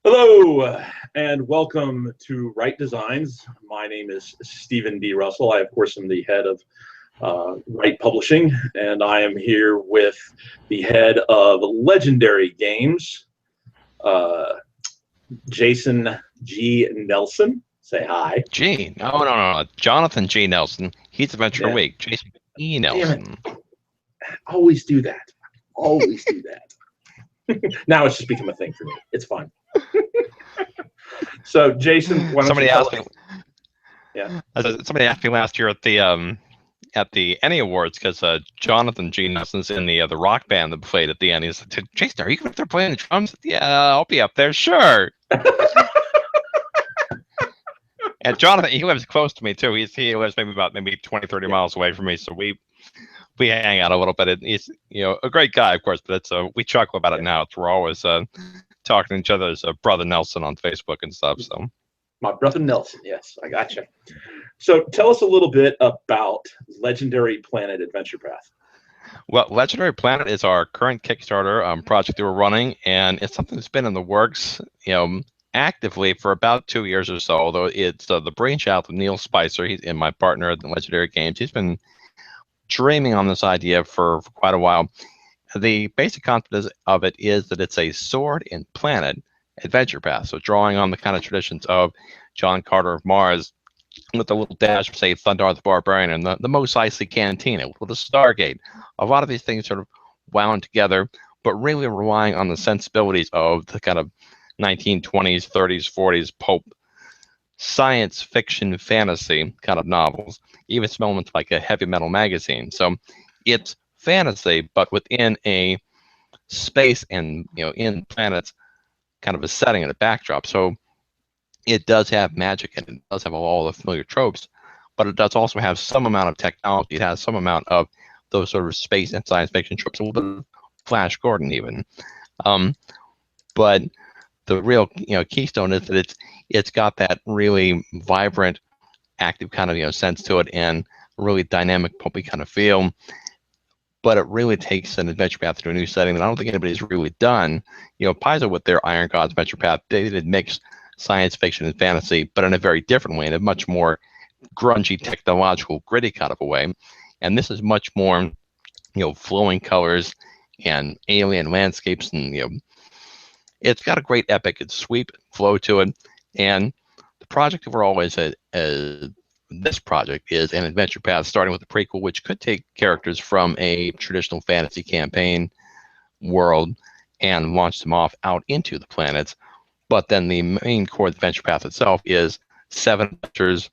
Hello, and welcome to Right Designs. My name is Stephen D. Russell. I, of course, am the head of Right Publishing, and I am here with the head of Legendary Games, Jason G. Nelson. Say hi. G. No. Jonathan G. Nelson. He's Adventure Yeah. Week. Jason E. Damn it. Nelson. Always do that. Always do that. Now it's just become a thing for me. It's fun. So, Jason, why don't Somebody you tell asked us? me. Yeah. Somebody asked me last year at the ENnie Awards because Jonathan G. Nelson's in the rock band that played at the ENnies. I said, Jason, are you up there playing the drums? Yeah, I'll be up there. Sure. And Jonathan, he lives close to me too. He lives maybe 20, 30 miles away from me. So we hang out a little bit. He's a great guy, of course, but it's we chuckle about it now. We're always talking to each other as brother Nelson on Facebook and stuff. So My brother Nelson, yes, I gotcha. So tell us a little bit about Legendary Planet Adventure Path. Well, Legendary Planet is our current Kickstarter project that we're running, and it's something that's been in the works, actively for about 2 years or so. Although it's the brainchild of Neil Spicer, he's my partner at the Legendary Games. He's been dreaming on this idea for quite a while. The basic concept of it is that it's a sword and planet adventure path. So drawing on the kind of traditions of John Carter of Mars, with a little dash of, say, Thundar the Barbarian and the Mos Eisley Cantina with a Stargate. A lot of these things sort of wound together, but really relying on the sensibilities of the kind of 1920s, 30s, 40s pulp science fiction fantasy kind of novels, even some elements like a heavy metal magazine. So it's fantasy, but within a space and in planets kind of a setting and a backdrop. So it does have magic and it does have all the familiar tropes, but it does also have some amount of technology. It has some amount of those sort of space and science fiction tropes, a little bit of Flash Gordon even. But the real keystone is that it's got that really vibrant, active kind of sense to it and really dynamic, pulpy kind of feel. But it really takes an adventure path to a new setting that I don't think anybody's really done. Paizo with their Iron Gods adventure path, they did mix science fiction and fantasy, but in a very different way, in a much more grungy, technological, gritty kind of a way. And this is much more, flowing colors and alien landscapes, and it's got a great epic and sweep flow to it. And the project overall is this project is an adventure path starting with a prequel, which could take characters from a traditional fantasy campaign world and launch them off out into the planets. But then the main core adventure path itself is 7 adventures,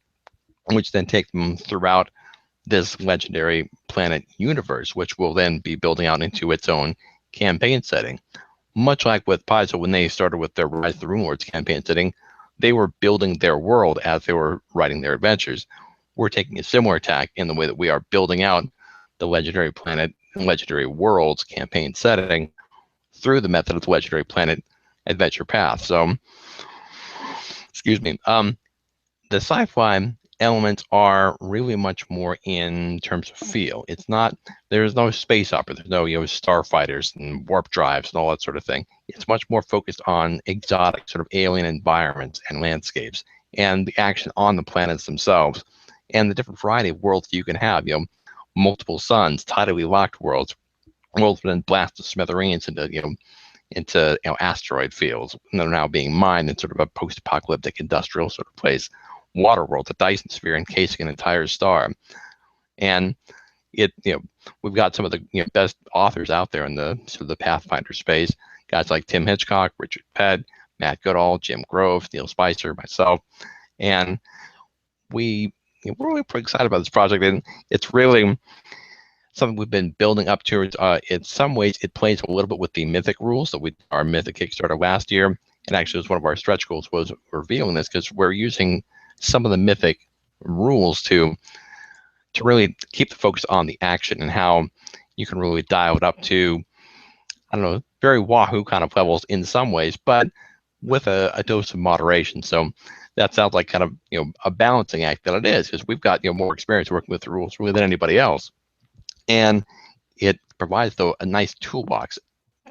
which then take them throughout this legendary planet universe, which will then be building out into its own campaign setting. Much like with Paizo, when they started with their Rise of the Runelords campaign setting, they were building their world as they were writing their adventures. We're taking a similar tack in the way that we are building out the Legendary Planet and Legendary Worlds campaign setting through the method of the Legendary Planet adventure path. So, excuse me, the sci-fi elements are really much more in terms of feel. It's not, there's no space opera, there's no starfighters and warp drives and all that sort of thing. It's much more focused on exotic sort of alien environments and landscapes and the action on the planets themselves and the different variety of worlds you can have. Multiple suns, tidally locked worlds that then blast to smithereens into asteroid fields that are now being mined in sort of a post-apocalyptic industrial sort of place. Water world, a Dyson sphere encasing an entire star, and we've got some of the best authors out there in the sort of the Pathfinder space. Guys like Tim Hitchcock, Richard Pett, Matt Goodall, Jim Grove, Neil Spicer, myself, and we're really pretty excited about this project, and it's really something we've been building up to. In some ways, it plays a little bit with the Mythic rules that our Mythic Kickstarter last year, and actually was one of our stretch goals was revealing this because we're using some of the Mythic rules to really keep the focus on the action and how you can really dial it up to, I don't know, very wahoo kind of levels in some ways, but with a dose of moderation. So that sounds like kind of a balancing act that it is, because we've got more experience working with the rules really than anybody else, and it provides though a nice toolbox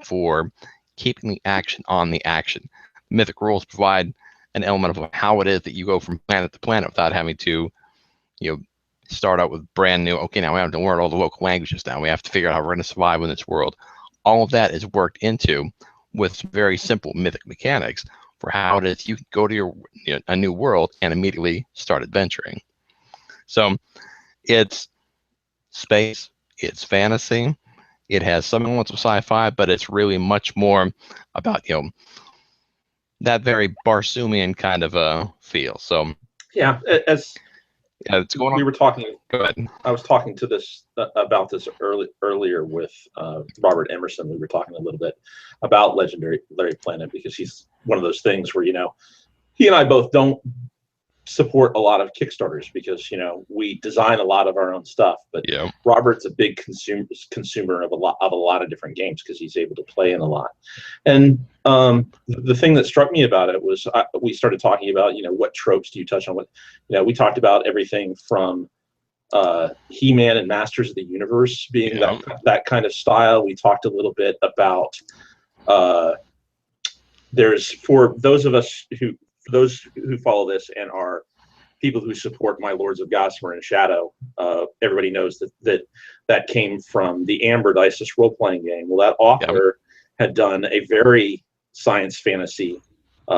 for keeping the action on the action. Mythic rules provide an element of how it is that you go from planet to planet without having to, start out with brand new. Okay, now we have to learn all the local languages. Now we have to figure out how we're going to survive in this world. All of that is worked into with some very simple Mythic mechanics for how it is you can go to a new world and immediately start adventuring. So it's space, it's fantasy, it has some elements of sci-fi, but it's really much more about that very Barsoomian kind of a feel. So yeah, as it's going on. We were talking. Go ahead. I was talking to this about this earlier with Robert Emerson. We were talking a little bit about Legendary Planet because he's one of those things where he and I both don't support a lot of Kickstarters because we design a lot of our own stuff, but Robert's a big consumer of a lot of different games because he's able to play in a lot. And the thing that struck me about it was we started talking about what tropes do you touch on. What we talked about everything from He-Man and Masters of the Universe being that kind of style. We talked a little bit about there's for those who follow this and are people who support my Lords of Gossamer and Shadow, everybody knows that came from the Amber Dices role-playing game. Well, that author had done a very science fantasy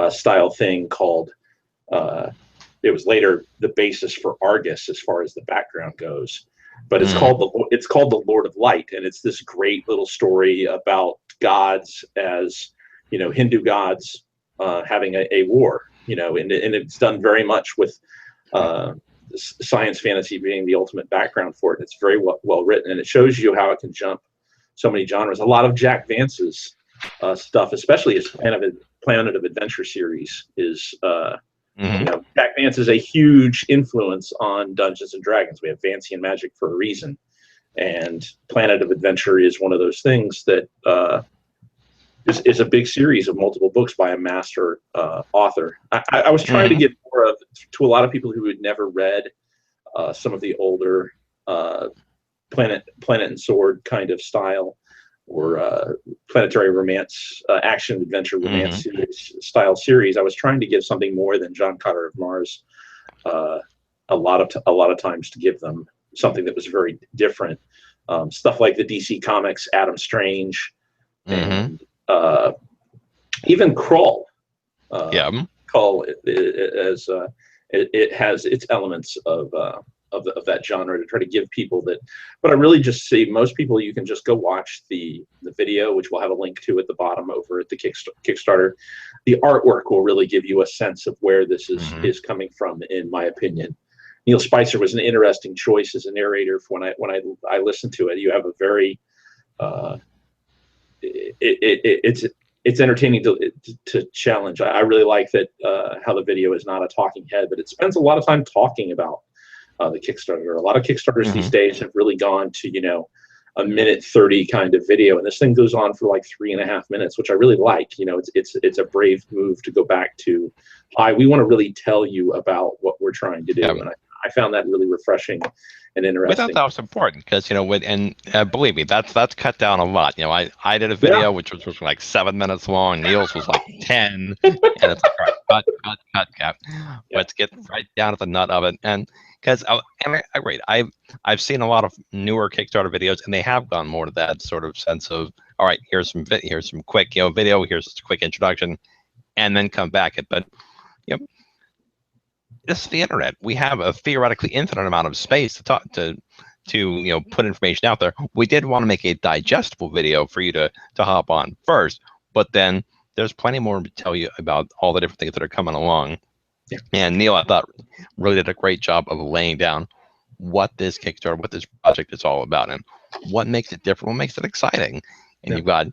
style thing called, it was later the basis for Argus as far as the background goes. But it's called the Lord of Light, and it's this great little story about gods as Hindu gods having a war. And it's done very much with science fantasy being the ultimate background for it. It's very well written, and it shows you how it can jump so many genres. A lot of Jack Vance's stuff, especially his Planet of Adventure series, is Jack Vance is a huge influence on Dungeons and Dragons. We have Vancian magic for a reason, and Planet of Adventure is one of those things that is a big series of multiple books by a master author. I was trying to get more of to a lot of people who had never read some of the older Planet and Sword kind of style or planetary romance, action adventure romance style series. I was trying to give something more than John Carter of Mars. A lot of times to give them something that was very different. Stuff like the DC Comics Adam Strange and even Krull. Krull it has its elements of that genre to try to give people that. But I really just see most people, you can just go watch the video, which we'll have a link to at the bottom over at the Kickstarter. The artwork will really give you a sense of where this is coming from, in my opinion. Neil Spicer was an interesting choice as a narrator. For when I listened to it, you have a very it's entertaining to challenge. I really like that how the video is not a talking head, but it spends a lot of time talking about the Kickstarter. A lot of Kickstarters these days have really gone to a minute 30 kind of video, and this thing goes on for like 3.5 minutes, which I really like. It's a brave move to go back to, hi, we want to really tell you about what we're trying to do, and I found that really refreshing and interesting. I thought that was important because believe me, that's cut down a lot. I did a video which was like 7 minutes long. Neil's was like 10, and it's like, all right, cut. Let's get right down to the nut of it. And because I agree, I've seen a lot of newer Kickstarter videos, and they have gone more to that sort of sense of, all right, here's some quick video, here's a quick introduction, and then come back it. But this is the internet. We have a theoretically infinite amount of space to talk to put information out there. We did want to make a digestible video for you to hop on first, but then there's plenty more to tell you about all the different things that are coming along. And Neil, I thought, really did a great job of laying down what this Kickstarter, what this project is all about, and what makes it different, what makes it exciting. And you've got,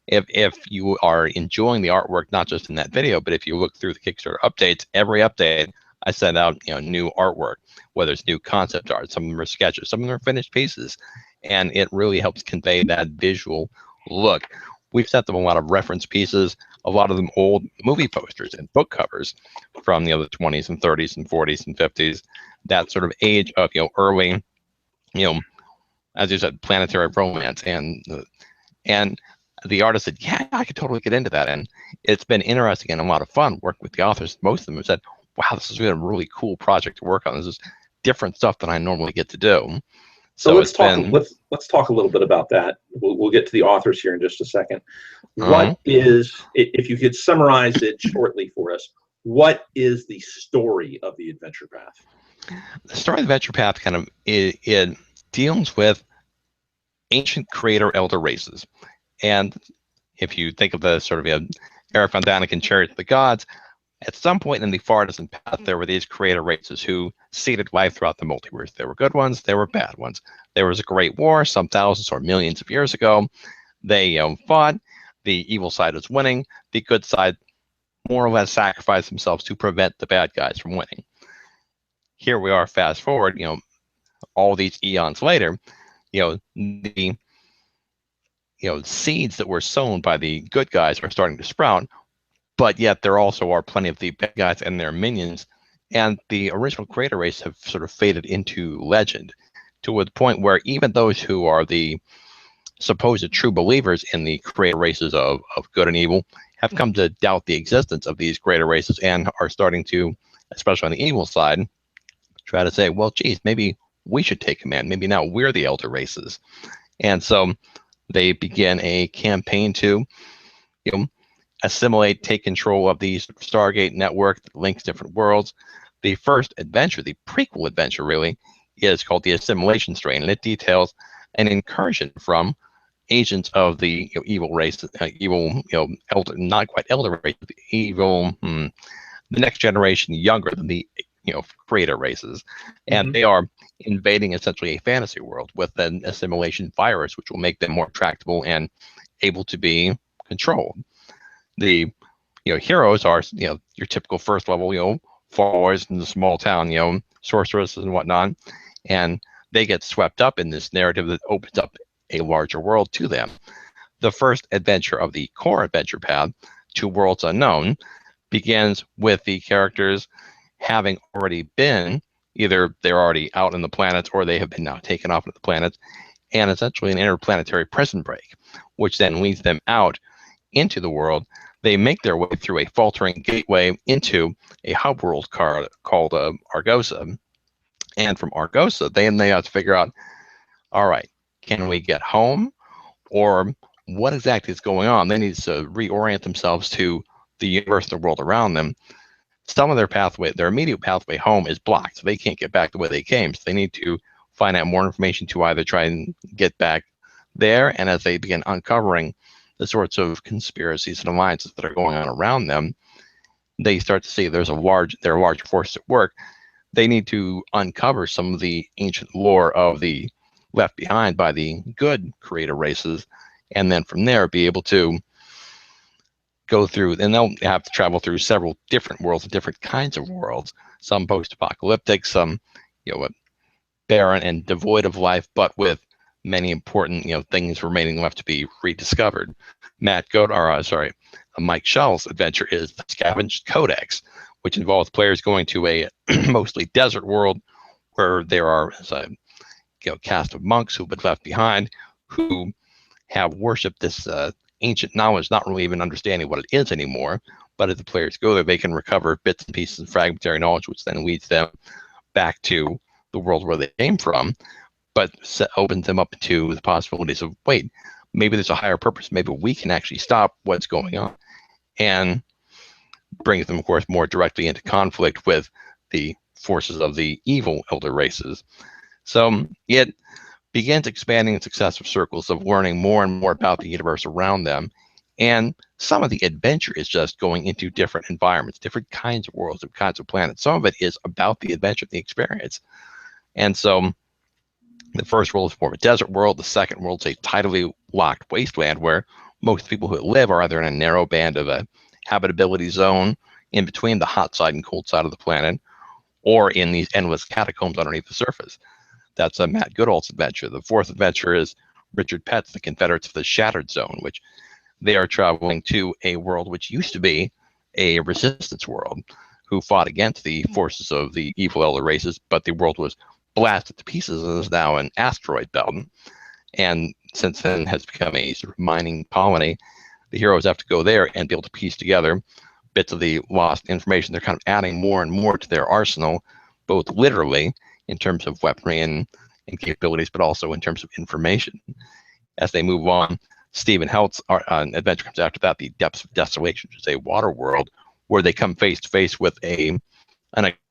if you are enjoying the artwork, not just in that video, but if you look through the Kickstarter updates, every update I send out new artwork, whether it's new concept art, some of them are sketches, some of them are finished pieces, and it really helps convey that visual look. We've sent them a lot of reference pieces, a lot of them old movie posters and book covers from the 20s and 30s and 40s and 50s, that sort of age of early, as you said, planetary romance, and the artist said, yeah, I could totally get into that. And it's been interesting and a lot of fun working with the authors. Most of them have said, wow, this has been a really cool project to work on. This is different stuff than I normally get to do. So So let's it's talk. been Let's talk a little bit about that. We'll get to the authors here in just a second. uh, What is, if you could summarize it shortly for us, what is the story of the adventure path? the story of the Adventure Path kind of it deals with ancient creator elder races. And if you think of the sort of Eric von Daniken Chariot of the Gods, at some point in the far distant past, there were these creator races who seeded life throughout the multiverse. There were good ones, there were bad ones. There was a great war some thousands or millions of years ago. They fought. The evil side was winning. The good side more or less sacrificed themselves to prevent the bad guys from winning. Here we are, fast forward, all these eons later, the seeds that were sown by the good guys are starting to sprout, but yet there also are plenty of the bad guys and their minions, and the original creator race have sort of faded into legend to a point where even those who are the supposed true believers in the creator races of good and evil have come to doubt the existence of these greater races and are starting to, especially on the evil side, try to say, well, geez, maybe we should take command. Maybe now we're the elder races. And so they begin a campaign to, assimilate, take control of the Stargate network that links different worlds. The first adventure, the prequel adventure really, is called The Assimilation Strain, and it details an incursion from agents of the evil race, elder, not quite elder race, but the evil, the next generation younger than the creator races, and they are invading essentially a fantasy world with an assimilation virus, which will make them more tractable and able to be controlled. The heroes are your typical first level followers in the small town sorceresses and whatnot, and they get swept up in this narrative that opens up a larger world to them. The first adventure of the core adventure path, Two Worlds Unknown, begins with the characters having already been, either they're already out on the planets or they have been now taken off of the planets, and essentially an interplanetary prison break, which then leads them out into the world. They make their way through a faltering gateway into a hub world called Argosa. And from Argosa, they have to figure out, all right, can we get home? Or what exactly is going on? They need to reorient themselves to the universe and the world around them. Some of their immediate pathway home is blocked, so they can't get back the way they came. So they need to find out more information to either try and get back there, and as they begin uncovering the sorts of conspiracies and alliances that are going on around them, they start to see there are large forces at work. They need to uncover some of the ancient lore of the left behind by the good creator races, and then from there be able to go through, and they'll have to travel through several different worlds, different kinds of worlds, some post-apocalyptic, some barren and devoid of life, but with many important things remaining left to be rediscovered. Mike Schell's adventure is the Scavenged Codex, which involves players going to a mostly desert world where there are a cast of monks who've been left behind who have worshipped this ancient knowledge, not really even understanding what it is anymore. But as the players go there, they can recover bits and pieces of fragmentary knowledge, which then leads them back to the world where they came from, but opens them up to the possibilities of, wait, maybe there's a higher purpose. Maybe we can actually stop what's going on, and brings them, of course, more directly into conflict with the forces of the evil elder races. So it begins expanding in successive circles of learning more and more about the universe around them. And some of the adventure is just going into different environments, different kinds of worlds, different kinds of planets. Some of it is about the adventure, the experience. And so the first world is more of a desert world. The second world is a tidally locked wasteland where most people who live are either in a narrow band of a habitability zone in between the hot side and cold side of the planet, or in these endless catacombs underneath the surface. That's a Matt Goodall's adventure. The fourth adventure is Richard Pett's The Confederates of the Shattered Zone, which they are traveling to a world which used to be a resistance world, who fought against the forces of the evil elder races, but the world was blasted to pieces and is now an asteroid belt. And since then has become a sort of mining colony. The heroes have to go there and be able to piece together bits of the lost information. They're kind of adding more and more to their arsenal, both literally in terms of weaponry and capabilities, but also in terms of information. As they move on, Stephen Helt's adventure comes after that, The Depths of Desolation, which is a water world where they come face to face with an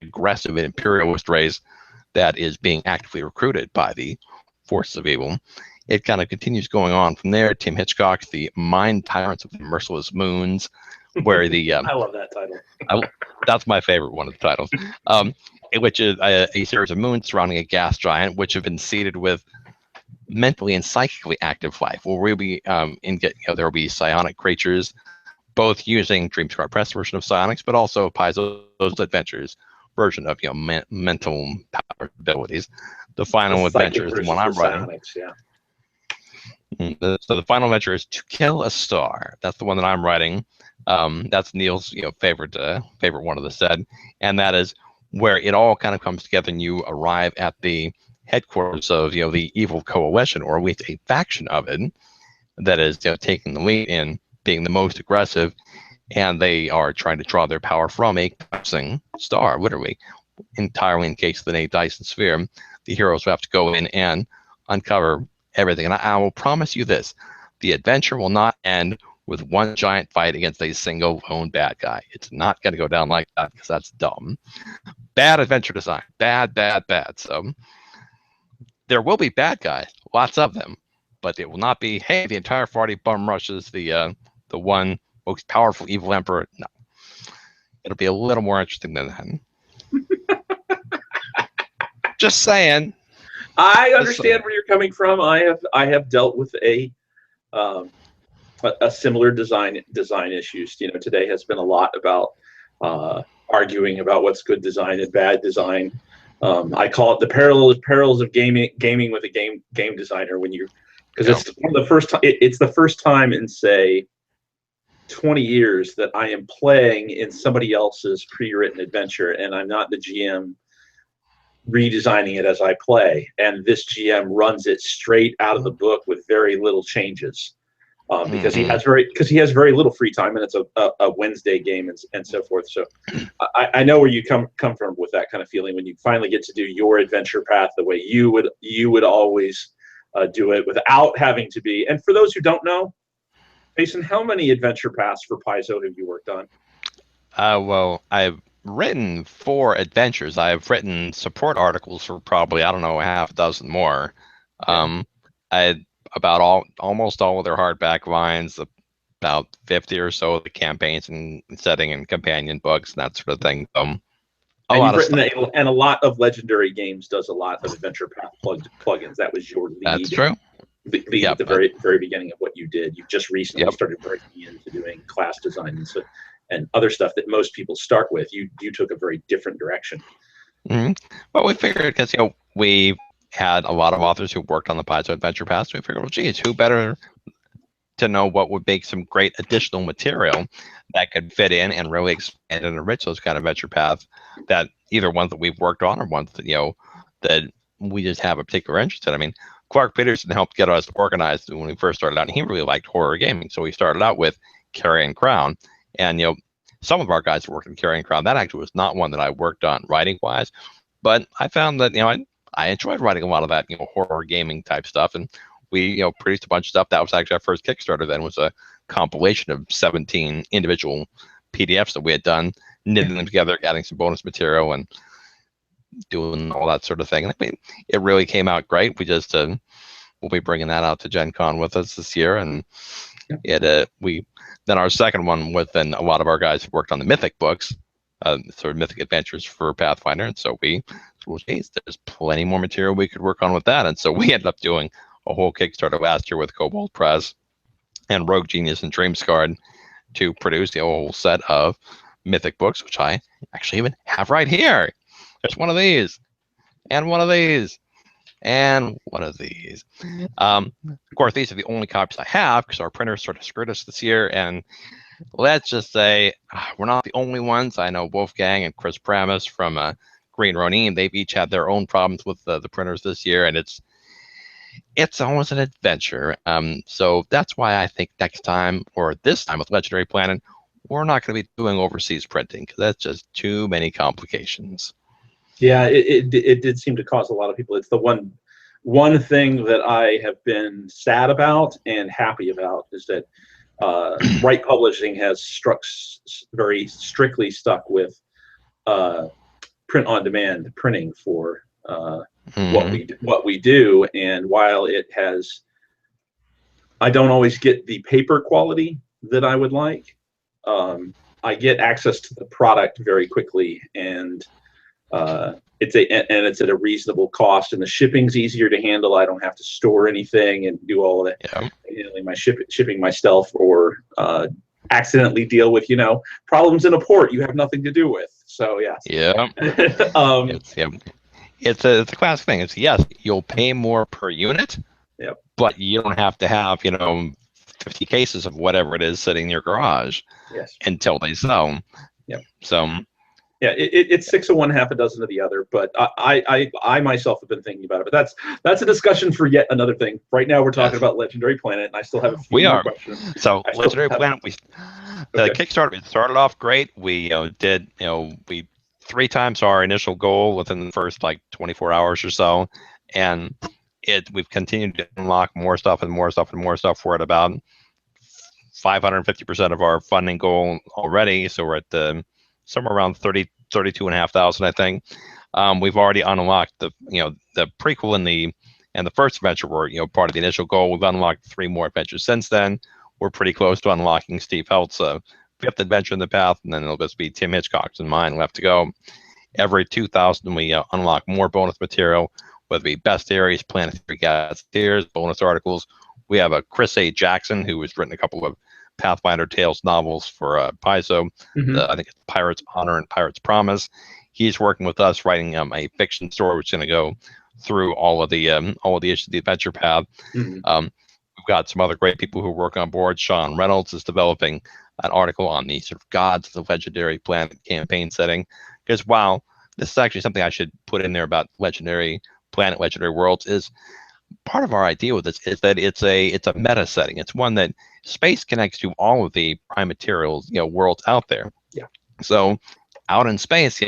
aggressive imperialist race that is being actively recruited by the forces of evil. It kind of continues going on from there. Tim Hitchcock's The Mind Tyrants of the Merciless Moons, where the I love that title. that's my favorite one of the titles, which is a series of moons surrounding a gas giant, which have been seeded with mentally and psychically active life. Where we'll be there will be psionic creatures, both using Dream Squad Press version of psionics, but also Paizo's Adventures version of mental power abilities. The final adventure is the one I'm writing. Psionics, yeah. So the final adventure is To Kill a Star. That's the one that I'm writing. That's Neil's favorite one of the set, and that is where it all kind of comes together, and you arrive at the headquarters of the evil coalition, or at least a faction of it, that is taking the lead in being the most aggressive, and they are trying to draw their power from a collapsing star, literally entirely encased within a Dyson sphere. The heroes have to go in and uncover everything, and I will promise you this: the adventure will not end with one giant fight against a single lone bad guy. It's not going to go down like that, because that's dumb. Bad adventure design. Bad. So there will be bad guys, lots of them, but it will not be, hey, the entire party bum rushes the one most powerful evil emperor. No. It'll be a little more interesting than that. Just saying. I understand where you're coming from. I have dealt with a similar design issues. Today has been a lot about arguing about what's good design and bad design. I call it the perils of gaming with a game designer, because it's one of the first it's the first time in, say, 20 years that I am playing in somebody else's pre-written adventure, and I'm not the GM redesigning it as I play, and this GM runs it straight out of the book with very little changes, because he has very little free time, and it's a Wednesday game and so forth. So I know where you come from with that kind of feeling when you finally get to do your adventure path the way you would always do it, without having to be. And for those who don't know, Jason, how many adventure paths for Paizo have you worked on? Well, I've written 4 adventures. I've written support articles for probably, I don't know, half a dozen more. I had almost all of their hardback lines, about 50 or so of the campaigns and setting and companion books and that sort of thing. And a lot of Legendary Games does a lot of adventure path plugins. That was your lead. That's true. At the very beginning of what you did. You just recently started breaking into doing class design and other stuff that most people start with. You took a very different direction. Mm-hmm. Well, we figured, because we had a lot of authors who worked on the Paizo adventure path, so we figured, well, geez, who better to know what would make some great additional material that could fit in and really expand and enrich those kind of adventure paths, that either ones that we've worked on or ones that that we just have a particular interest in. I mean, Clark Peterson helped get us organized when we first started out, and he really liked horror gaming, so we started out with Carrion Crown. And some of our guys worked in Carrion Crown. That actually was not one that I worked on writing wise, but I found that I enjoyed writing a lot of that horror gaming type stuff, and we produced a bunch of stuff. That was actually our first Kickstarter. Then was a compilation of 17 individual PDFs that we had done, knitting them together, adding some bonus material, and doing all that sort of thing. And I mean, it really came out great. We just we'll be bringing that out to Gen Con with us this year, and then our second one with a lot of our guys who worked on the Mythic books, sort of Mythic Adventures for Pathfinder, and so geez, there's plenty more material we could work on with that, and so we ended up doing a whole Kickstarter last year with Cobalt Press and Rogue Genius and Dreamscard to produce the whole set of Mythic books, which I actually even have right here. There's one of these, and one of these, and one of these. Of course, these are the only copies I have, because our printer sort of screwed us this year, and let's just say we're not the only ones. I know Wolfgang and Chris Pramis from Green Ronin, they've each had their own problems with the printers this year, and it's always an adventure. So that's why I think next time, or this time with Legendary Planet, we're not going to be doing overseas printing because that's just too many complications. Yeah, it did seem to cause a lot of people. It's the one thing that I have been sad about and happy about is that Right Publishing has very strictly stuck with uh, print on demand printing for what we do. And while it has, I don't always get the paper quality that I would like. I get access to the product very quickly, and it's at a reasonable cost, and the shipping's easier to handle. I don't have to store anything and do all of that, Yeah. handling my shipping myself, or accidentally deal with problems in a port you have nothing to do with. So yeah. Yeah. It's a classic thing. It's yes, you'll pay more per unit, Yep. but you don't have to have 50 cases of whatever it is sitting in your garage. Yes. Until they sell. Yep. So yeah, it's 6 of one, half a dozen of the other. But I myself have been thinking about it. But that's a discussion for yet another thing. Right now, we're talking about Legendary Planet, and I still have a few more questions. So Legendary Planet, the Kickstarter, it started off great. We did we 3 times our initial goal within the first like 24 hours or so, and we've continued to unlock more stuff and more stuff and more stuff. We're at about 550% of our funding goal already, so we're at somewhere around 32,500, I think. We've already unlocked the prequel and the first adventure were part of the initial goal. We've unlocked 3 more adventures since then. We're pretty close to unlocking Steve Helt's 5th adventure in the path, and then it'll just be Tim Hitchcock's and mine left to go. Every 2,000 we unlock more bonus material, whether it be bestiaries, planetary gazetteers, bonus articles. We have a Chris A. Jackson who has written a couple of Pathfinder Tales novels for Paizo. I think it's Pirate's Honor and Pirate's Promise. He's working with us writing a fiction story which is going to go through all of the issues of the adventure path. We've got some other great people who work on board. Sean Reynolds is developing an article on the sort of gods of the Legendary Planet campaign setting. Because while this is actually something I should put in there about Legendary Planet, Legendary Worlds, is part of our idea with this is that it's a meta setting. It's one that space connects to all of the prime materials, worlds out there. Yeah. So out in space,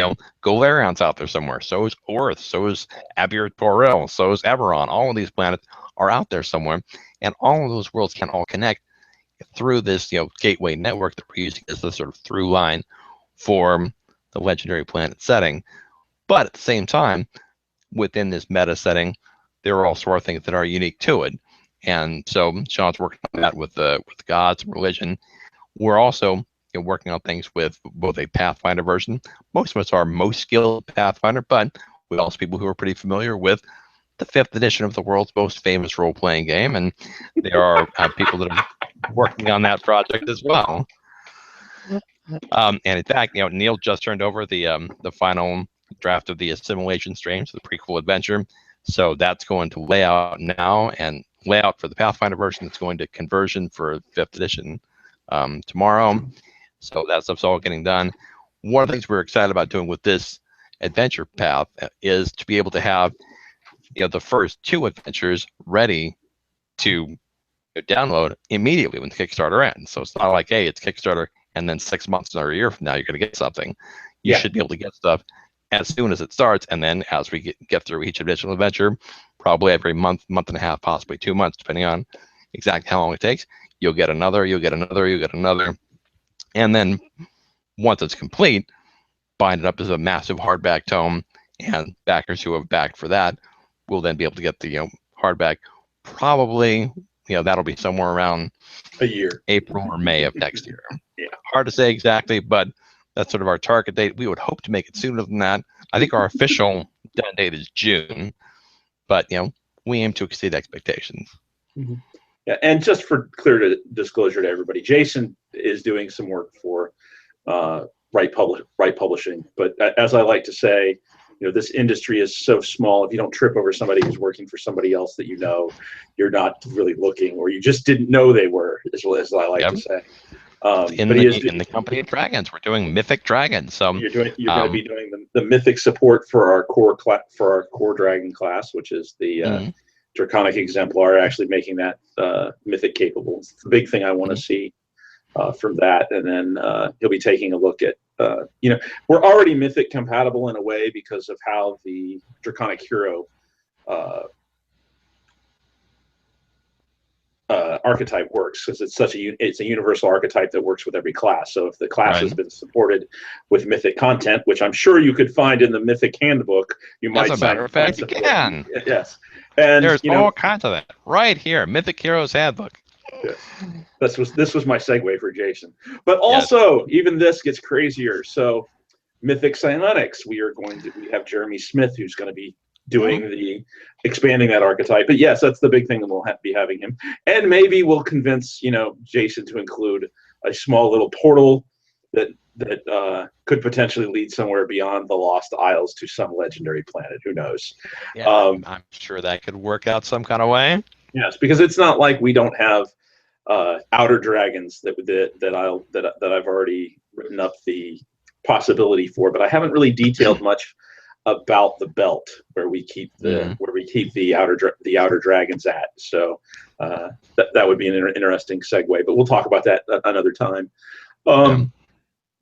Golarion's out there somewhere. So is Earth. So is Abir-Toril. So is Eberron. All of these planets are out there somewhere, and all of those worlds can all connect through this, gateway network that we're using as the sort of through line for the Legendary Planet setting. But at the same time, within this meta setting, there are all sorts of things that are unique to it. And so Sean's working on that with the gods and religion. We're also working on things with both a Pathfinder version. Most of us are most skilled Pathfinder, but we also people who are pretty familiar with the 5th edition of the world's most famous role-playing game. And there are people that are working on that project as well. And in fact, Neil just turned over the final draft of the Assimilation Strange, the prequel adventure. So that's going to layout now, and layout for the Pathfinder version. It's going to conversion for 5th edition tomorrow. So that stuff's all getting done. One of the things we're excited about doing with this adventure path is to be able to have the first 2 adventures ready to download immediately when the Kickstarter ends. So it's not like, hey, it's Kickstarter and then 6 months or a year from now you're going to get something. You should be able to get stuff as soon as it starts, and then as we get through each additional adventure, probably every month and a half, possibly 2 months, depending on exactly how long it takes, you'll get another, and then once it's complete, bind it up as a massive hardback tome, and backers who have backed for that will then be able to get the hardback. Probably, that'll be somewhere around a year, April or May of next year. Yeah, hard to say exactly, but that's sort of our target date. We would hope to make it sooner than that. I think our official done date is June, but we aim to exceed expectations. Yeah, and just for clear disclosure to everybody, Jason is doing some work for Right Publishing. But as I like to say, this industry is so small. If you don't trip over somebody who's working for somebody else that you're not really looking, or you just didn't know they were, as I like to say. In the company of dragons, we're doing mythic dragons. So you're going to be doing the mythic support for our core dragon class, which is the Draconic Exemplar, actually making that Mythic capable. It's the big thing I want to see from that. And then he'll be taking a look at, we're already Mythic compatible in a way because of how the Draconic Hero archetype works, because it's a universal archetype that works with every class. So if the class has been supported with Mythic content, which I'm sure you could find in the Mythic handbook, you might. As a matter of fact, you can. Yes, and there's all kinds of that right here, Mythic Heroes Handbook. Yes. This was my segue for Jason, but also even this gets crazier. So Mythic Psionics, we have Jeremy Smith, who's going to be doing expanding that archetype. But yes, that's the big thing that we'll be having him, and maybe we'll convince Jason to include a small little portal that could potentially lead somewhere beyond the Lost Isles to some legendary planet. Who knows? Yeah, I'm sure that could work out some kind of way. Yes, because it's not like we don't have outer dragons that I've already written up the possibility for, but I haven't really detailed much about the belt where we keep the outer dragons at. So that would be an interesting segue, but we'll talk about that another time.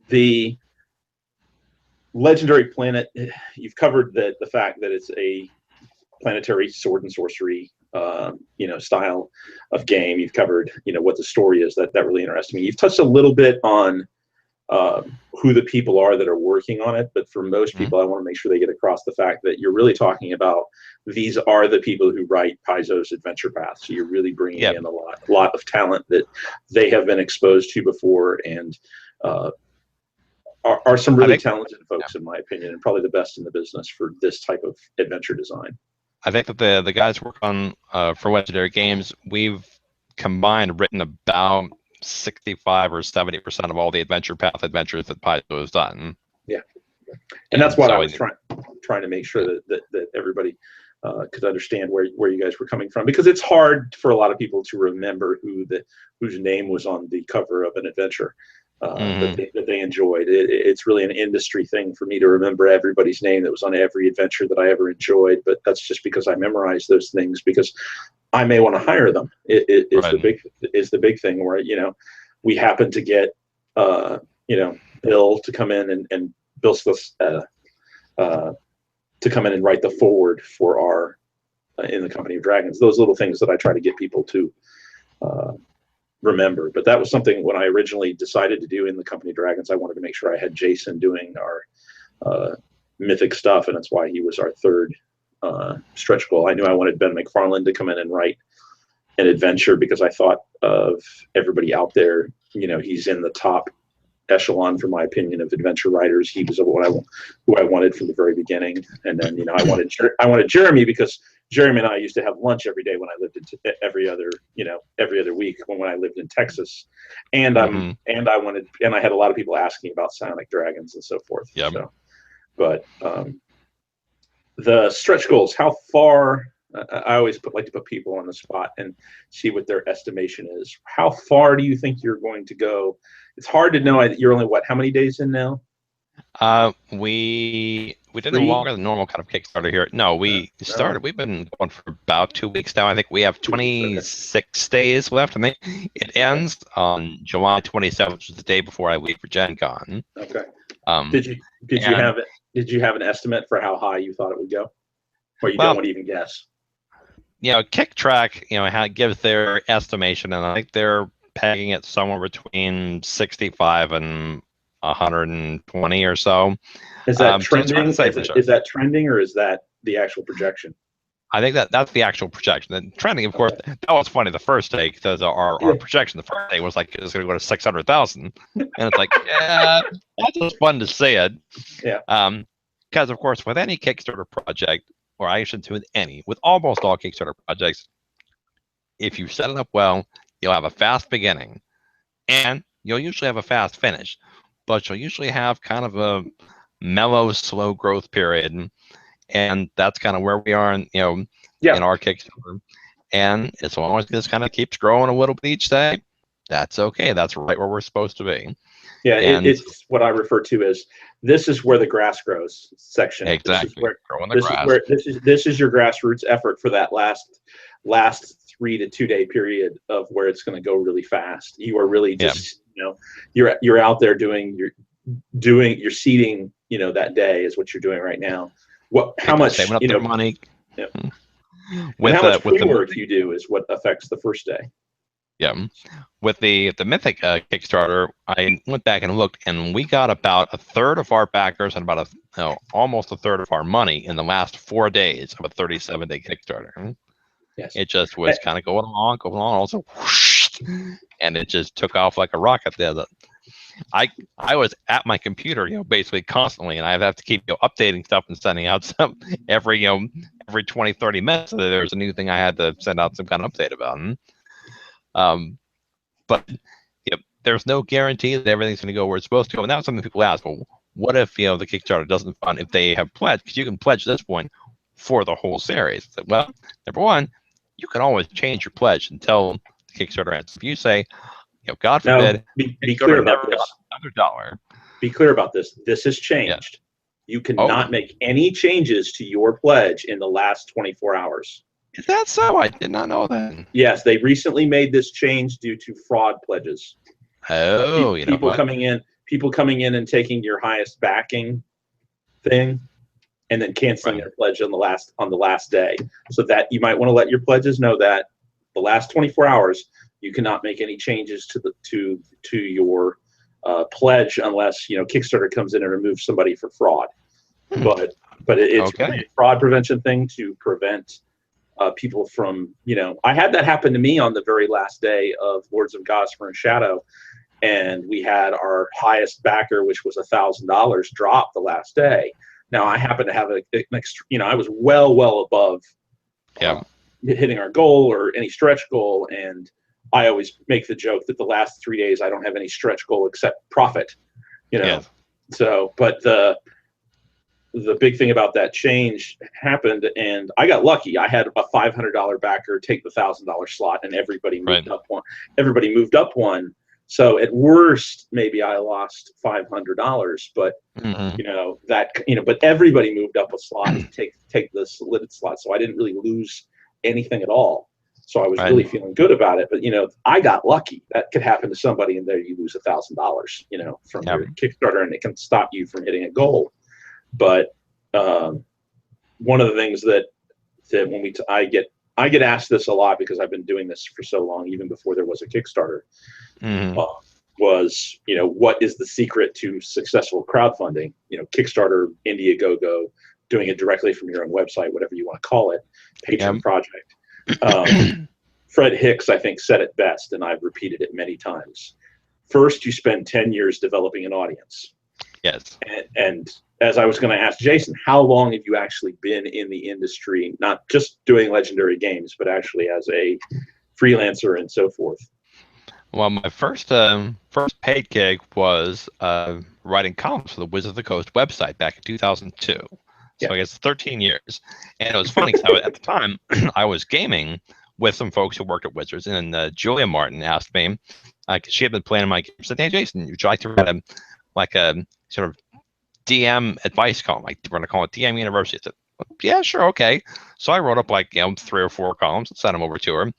The legendary planet, you've covered the fact that it's a planetary sword and sorcery style of game. You've covered what the story is. That really interests me. You've touched a little bit on who the people are that are working on it, but for most people, I want to make sure they get across the fact that you're really talking about these are the people who write Paizo's Adventure Path. So you're really bringing in a lot of talent that they have been exposed to before, and are some really talented folks, in my opinion, and probably the best in the business for this type of adventure design. I think that the guys work on for Legendary Games, we've combined written about 65 or 70% of all the Adventure Path adventures that Paizo has done. Yeah, and that's what I was trying to make sure that everybody could understand where you guys were coming from, because it's hard for a lot of people to remember whose name was on the cover of an adventure that they enjoyed. It's really an industry thing for me to remember everybody's name that was on every adventure that I ever enjoyed, but that's just because I memorized those things because I may want to hire them. Is the big thing where we happen to get Bill to come in and Bill Smith to come in and write the forward for our in the Company of Dragons. Those little things that I try to get people to remember. But that was something when I originally decided to do in the Company of Dragons, I wanted to make sure I had Jason doing our mythic stuff, and that's why he was our third stretch goal. I knew I wanted Ben McFarland to come in and write an adventure because I thought of everybody out there. He's in the top echelon, for my opinion, of adventure writers. He was who I wanted from the very beginning. And then I wanted Jeremy because Jeremy and I used to have lunch every day when I lived in every other week when I lived in Texas. And I had a lot of people asking about Psionic Dragons and so forth. Yep. So, but the stretch goals, how far? I always like to put people on the spot and see what their estimation is. How far do you think you're going to go? It's hard to know. You're only how many days in now? We did a longer than normal kind of Kickstarter here. No, we've been going for about 2 weeks now. I think we have 26 days left. I think it ends on July 27th, which is the day before I leave for Gen Con. Okay. Did you have an estimate for how high you thought it would go? Or you don't want to even guess? Kick Track, gives their estimation, and I think they're pegging it somewhere between 65 and 120 or so. Is that trending? Is that trending, or is that the actual projection? I think that's the actual projection. The trending, of course, that was funny. The first day, because our projection, the first day was like it's going to go to 600,000, and it's like, yeah, that's just fun to see it. Yeah. Because of course, with any Kickstarter project, or I should say with almost all Kickstarter projects, if you set it up well, you'll have a fast beginning, and you'll usually have a fast finish, but you'll usually have kind of a mellow, slow growth period, and that's kind of where we are in our Kickstarter. And as long as this kind of keeps growing a little bit each day, that's okay. That's right where we're supposed to be. Yeah, And it's what I refer to as this is where the grass grows section. exactly, growing the grass. This is your grassroots effort for that last 3 to 2 day period of where it's going to go really fast. You are really just you're out there doing your seeding, that day is what you're doing right now. How much saving up their money. Yeah. With and how much with the pre-work you do is what affects the first day. Yeah, with the Mythic Kickstarter, I went back and looked, and we got about a third of our backers and about almost a third of our money in the last 4 days of a 37-day Kickstarter. Yes, it just was kind of going along, also, whoosh, and it just took off like a rocket. There, I was at my computer, basically constantly, and I have to keep updating stuff and sending out some every 20, 30 minutes. So there's a new thing I had to send out some kind of update about. But there's no guarantee that everything's going to go where it's supposed to go. And that's something people ask. Well, what if the Kickstarter doesn't fund if they have pledged? Because you can pledge at this point for the whole series. Well, number one, you can always change your pledge until the Kickstarter ends. If you say, God forbid, now, be clear about this. Another dollar. Be clear about this. This has changed. Yeah. You cannot make any changes to your pledge in the last 24 hours. Is that so? I did not know that. Yes, they recently made this change due to fraud pledges. Oh, people coming in and taking your highest backing thing, and then canceling their pledge on the last day. So that you might want to let your pledges know that the last 24 hours you cannot make any changes to your pledge unless Kickstarter comes in and removes somebody for fraud. But it's a fraud prevention thing to prevent people from, I had that happen to me on the very last day of Lords of Gossamer and Shadow, and we had our highest backer, which was $1,000, drop the last day. Now I happen to have I was well above hitting our goal or any stretch goal, and I always make the joke that the last 3 days I don't have any stretch goal except profit, So, but the big thing about that change happened, and I got lucky. I had a $500 backer take the $1,000 slot, and everybody moved up one. Everybody moved up one. So at worst, maybe I lost $500, but but everybody moved up a slot to take the solid slot. So I didn't really lose anything at all. So I was really feeling good about it. But I got lucky. That could happen to somebody, and there you lose $1,000, from your Kickstarter, and it can stop you from hitting a goal. But one of the things that when I get asked this a lot because I've been doing this for so long, even before there was a Kickstarter, was what is the secret to successful crowdfunding? Kickstarter, Indiegogo, doing it directly from your own website, whatever you want to call it, Patreon project. Fred Hicks, I think, said it best, and I've repeated it many times. First, you spend 10 years developing an audience. Yes. And as I was going to ask Jason, how long have you actually been in the industry, not just doing Legendary games, but actually as a freelancer and so forth? Well, my first paid gig was writing columns for the Wizards of the Coast website back in 2002. So I guess 13 years. And it was funny because at the time I was gaming with some folks who worked at Wizards, and Julia Martin asked me, she had been playing my game, said, "Hey, Jason, would you like to write a sort of DM advice column, like we're going to call it DM University?" I said, "Well, yeah, sure, okay." So I wrote up 3 or 4 columns and sent them over to her.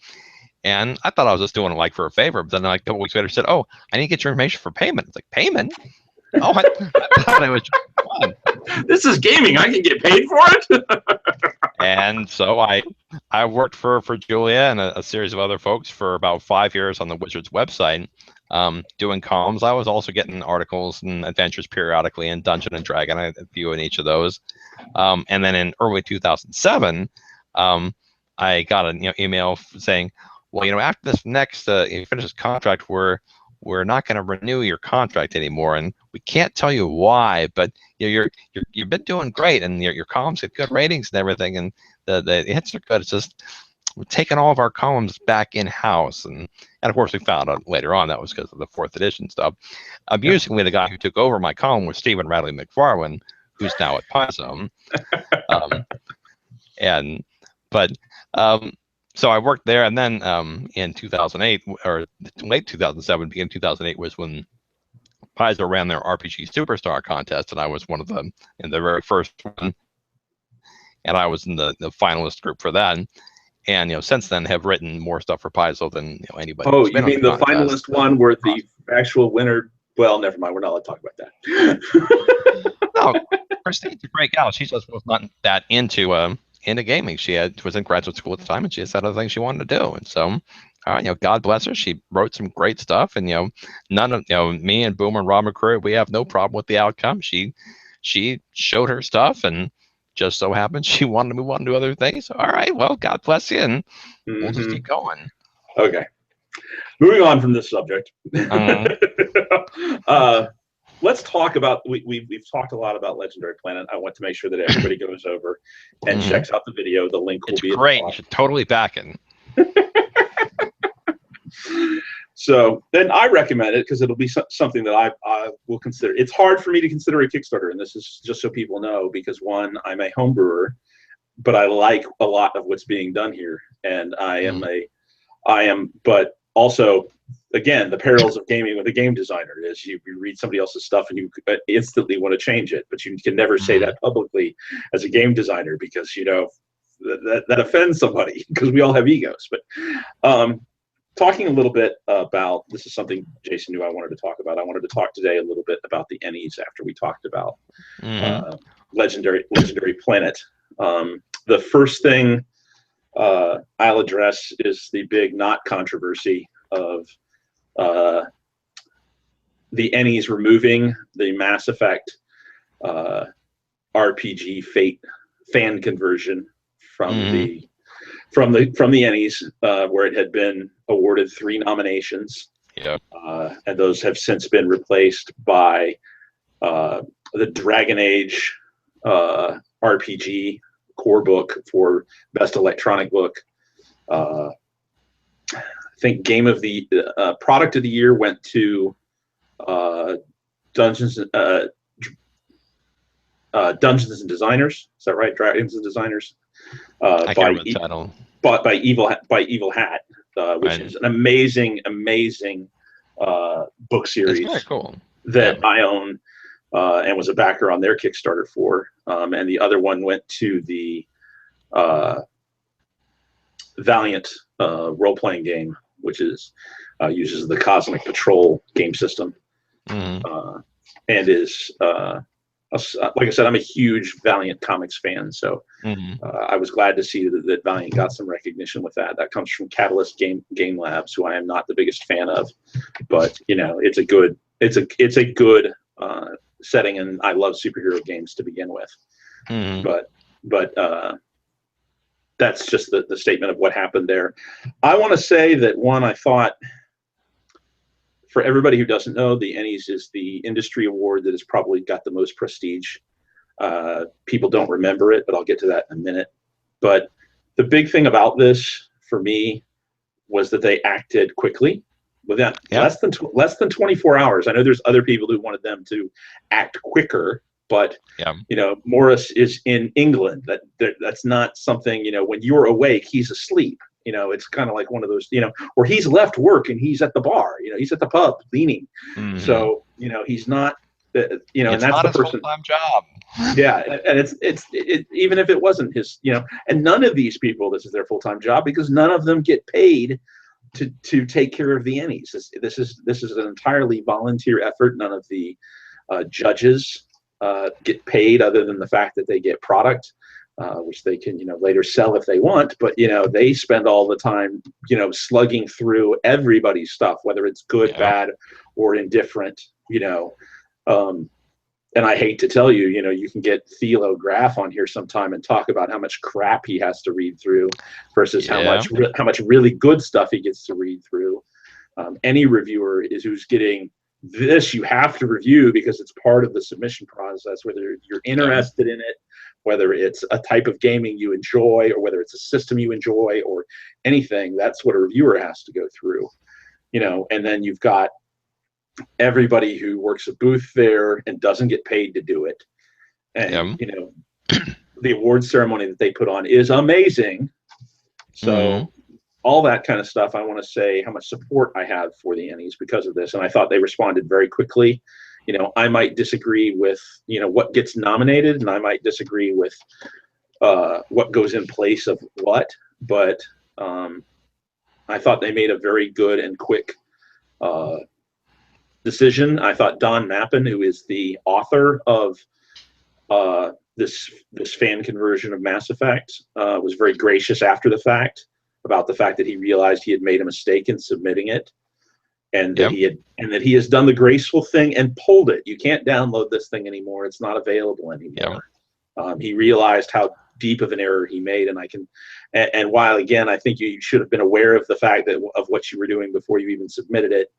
And I thought I was just doing it for a favor. But then a couple weeks later, she said, "Oh, I need to get your information for payment." It's like, payment? Oh, I thought it was fun. This is gaming. I can get paid for it. And so I worked for Julia and a series of other folks for about 5 years on the Wizards website, doing columns. I was also getting articles and adventures periodically in Dungeon and Dragon. I had a few in each of those. And then in early 2007, I got an email saying, "Well, after this next, you finish this contract, we're not going to renew your contract anymore, and we can't tell you why, but you've been doing great, and your columns get good ratings and everything, and the hits are good. It's just we're taking all of our columns back in house." And of course we found out later on that was because of the 4th edition stuff. Amusingly, the guy who took over my column was Stephen Radley McFarlane, who's now at Paizo. So I worked there, and then in 2008 or late 2007, beginning 2008 was when Paizo ran their RPG Superstar contest, and I was one of them in the very first one, and I was in the finalist group for that. And since then have written more stuff for Paizo than anybody. Oh, who's been you mean the finalist one where the actual winner? Well, never mind. We're not allowed to talk about that. No, Christine's a great gal. She just was not that into gaming. She was in graduate school at the time, and she just had other things she wanted to do. And so, God bless her. She wrote some great stuff, and none of me and Boomer and Rob McCreary, we have no problem with the outcome. She showed her stuff, and just so happened she wanted to move on to other things. All right, well, God bless you, and we'll just keep going. Okay. Moving on from this subject. Let's talk about, we've talked a lot about Legendary Planet. I want to make sure that everybody goes over and checks out the video. The link will be great. At the top. You should totally back it. So then I recommend it because it'll be something that I will consider. It's hard for me to consider a Kickstarter, and this is just so people know, because one, I'm a home brewer, but I like a lot of what's being done here, and but also, again, the perils of gaming with a game designer is you read somebody else's stuff and you instantly want to change it, but you can never say that publicly as a game designer, because that offends somebody, because we all have egos. But talking a little bit about, this is something Jason knew I wanted to talk about. I wanted to talk today a little bit about the ENnies after we talked about Legendary Planet. The first thing I'll address is the big not controversy of the ENnies removing the Mass Effect RPG Fate fan conversion from the ENnies, where it had been awarded 3 nominations. Yeah. And those have since been replaced by the Dragon Age RPG core book for best electronic book. I think game of the product of the year went to Dungeons and Designers. Is that right? Dragons and Designers. I can't remember the title. By Evil Hat, which is an amazing book series. It's very cool. That I own and was a backer on their Kickstarter for. And the other one went to the Valiant role-playing game, which is uses the Cosmic Patrol game system, and is like I said, I'm a huge Valiant Comics fan, so I was glad to see that Valiant got some recognition with that. That comes from Catalyst Game Labs, who I am not the biggest fan of, but it's a good setting, and I love superhero games to begin with. But that's just the statement of what happened there. I want to say that I thought, for everybody who doesn't know, the ENnies is the industry award that has probably got the most prestige. People don't remember it, but I'll get to that in a minute. But the big thing about this for me was that they acted quickly. Within less than 24 hours. I know there's other people who wanted them to act quicker, but Morris is in England. That's not something, when you're awake, he's asleep. It's kind of like one of those, or he's left work and he's at the bar. He's at the pub leaning. So he's not. And that's not the his person. Full-time job. Yeah, and it's even if it wasn't his, and none of these people, this is their full-time job, because none of them get paid to take care of the ENnies. This is an entirely volunteer effort. None of the judges get paid, other than the fact that they get product, which they can later sell if they want. But they spend all the time slugging through everybody's stuff, whether it's good, bad, or indifferent. And I hate to tell you, you can get Thilo Graf on here sometime and talk about how much crap he has to read through versus how much really good stuff he gets to read through. Any reviewer who's getting this, you have to review, because it's part of the submission process, whether you're interested in it, whether it's a type of gaming you enjoy, or whether it's a system you enjoy, or anything. That's what a reviewer has to go through. And then you've got everybody who works a booth there and doesn't get paid to do it. And the award ceremony that they put on is amazing. So all that kind of stuff, I want to say how much support I have for the ENnies because of this. And I thought they responded very quickly. I might disagree with, what gets nominated, and I might disagree with what goes in place of what, but I thought they made a very good and quick decision. I thought Don Mappin, who is the author of this fan conversion of Mass Effect, was very gracious after the fact about the fact that he realized he had made a mistake in submitting it, and that he has done the graceful thing and pulled it. You can't download this thing anymore. It's not available anymore. He realized how deep of an error he made, and while again I think you should have been aware of the fact that of what you were doing before you even submitted it.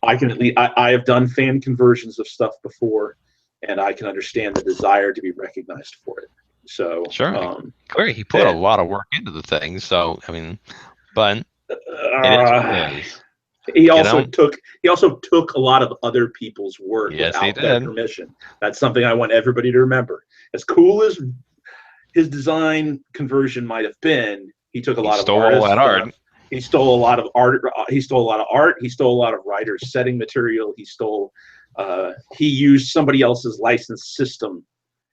I have done fan conversions of stuff before, and I can understand the desire to be recognized for it. So clearly he put a lot of work into the thing. So I mean, but it is what it is. He also took a lot of other people's work without their permission. That's something I want everybody to remember. As cool as his design conversion might have been, he took a lot of art. He stole a lot of art. He stole a lot of art. He stole a lot of writers' setting material. He used somebody else's license system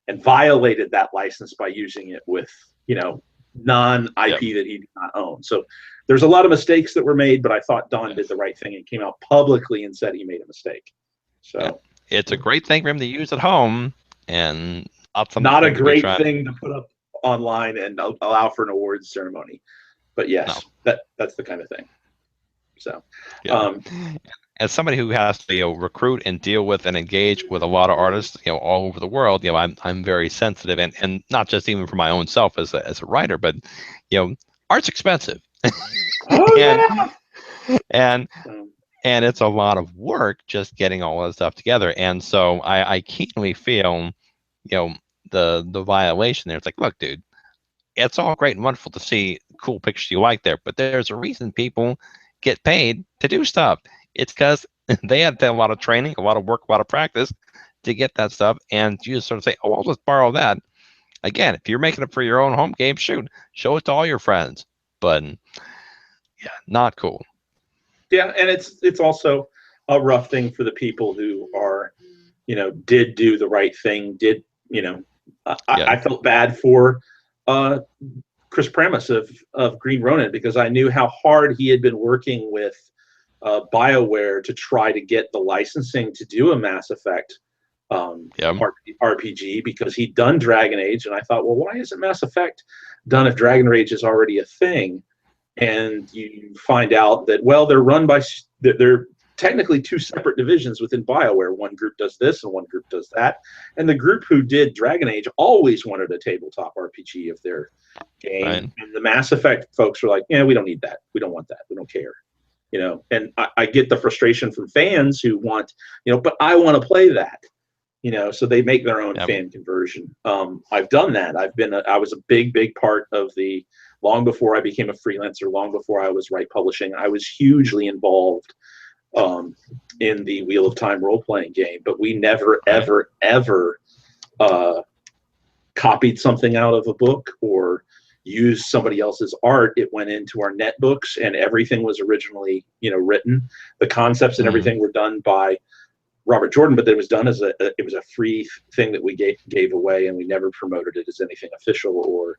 and violated that license by using it with, non-IP that he did not own. So there's a lot of mistakes that were made, but I thought Don did the right thing and came out publicly and said he made a mistake. So it's a great thing for him to use at home, and not a great thing to put up online and allow for an awards ceremony. But yes, that's the kind of thing. So as somebody who has to recruit and deal with and engage with a lot of artists all over the world, I'm very sensitive, and not just even for my own self as a writer, but art's expensive. And it's a lot of work just getting all that stuff together. And so I keenly feel the violation there. It's like, look, dude, it's all great and wonderful to see cool pictures you like there, but there's a reason people get paid to do stuff. It's because they had a lot of training, a lot of work, a lot of practice to get that stuff, and you just sort of say, oh, I'll just borrow that. Again, if you're making it for your own home game, shoot, show it to all your friends. But not cool. Yeah, and it's also a rough thing for the people who are, did do the right thing. I felt bad for Chris Pramas of Green Ronin, because I knew how hard he had been working with BioWare to try to get the licensing to do a Mass Effect RPG, because he'd done Dragon Age, and I thought, well, why isn't Mass Effect done if Dragon Age is already a thing? And you find out that, well, they're technically two separate divisions within BioWare. One group does this and one group does that. And the group who did Dragon Age always wanted a tabletop RPG of their game. Right. And the Mass Effect folks were like, yeah, we don't need that. We don't want that. We don't care. And I get the frustration from fans who want, but I want to play that. So they make their own fan conversion. I've done that. I was a big part of long before I became a freelancer, long before I was Wright Publishing, I was hugely involved in the Wheel of Time role-playing game, but we never, ever copied something out of a book or used somebody else's art. It went into our netbooks, and everything was originally, written. The concepts and everything were done by Robert Jordan, but it was done as it was a free thing that we gave away, and we never promoted it as anything official or,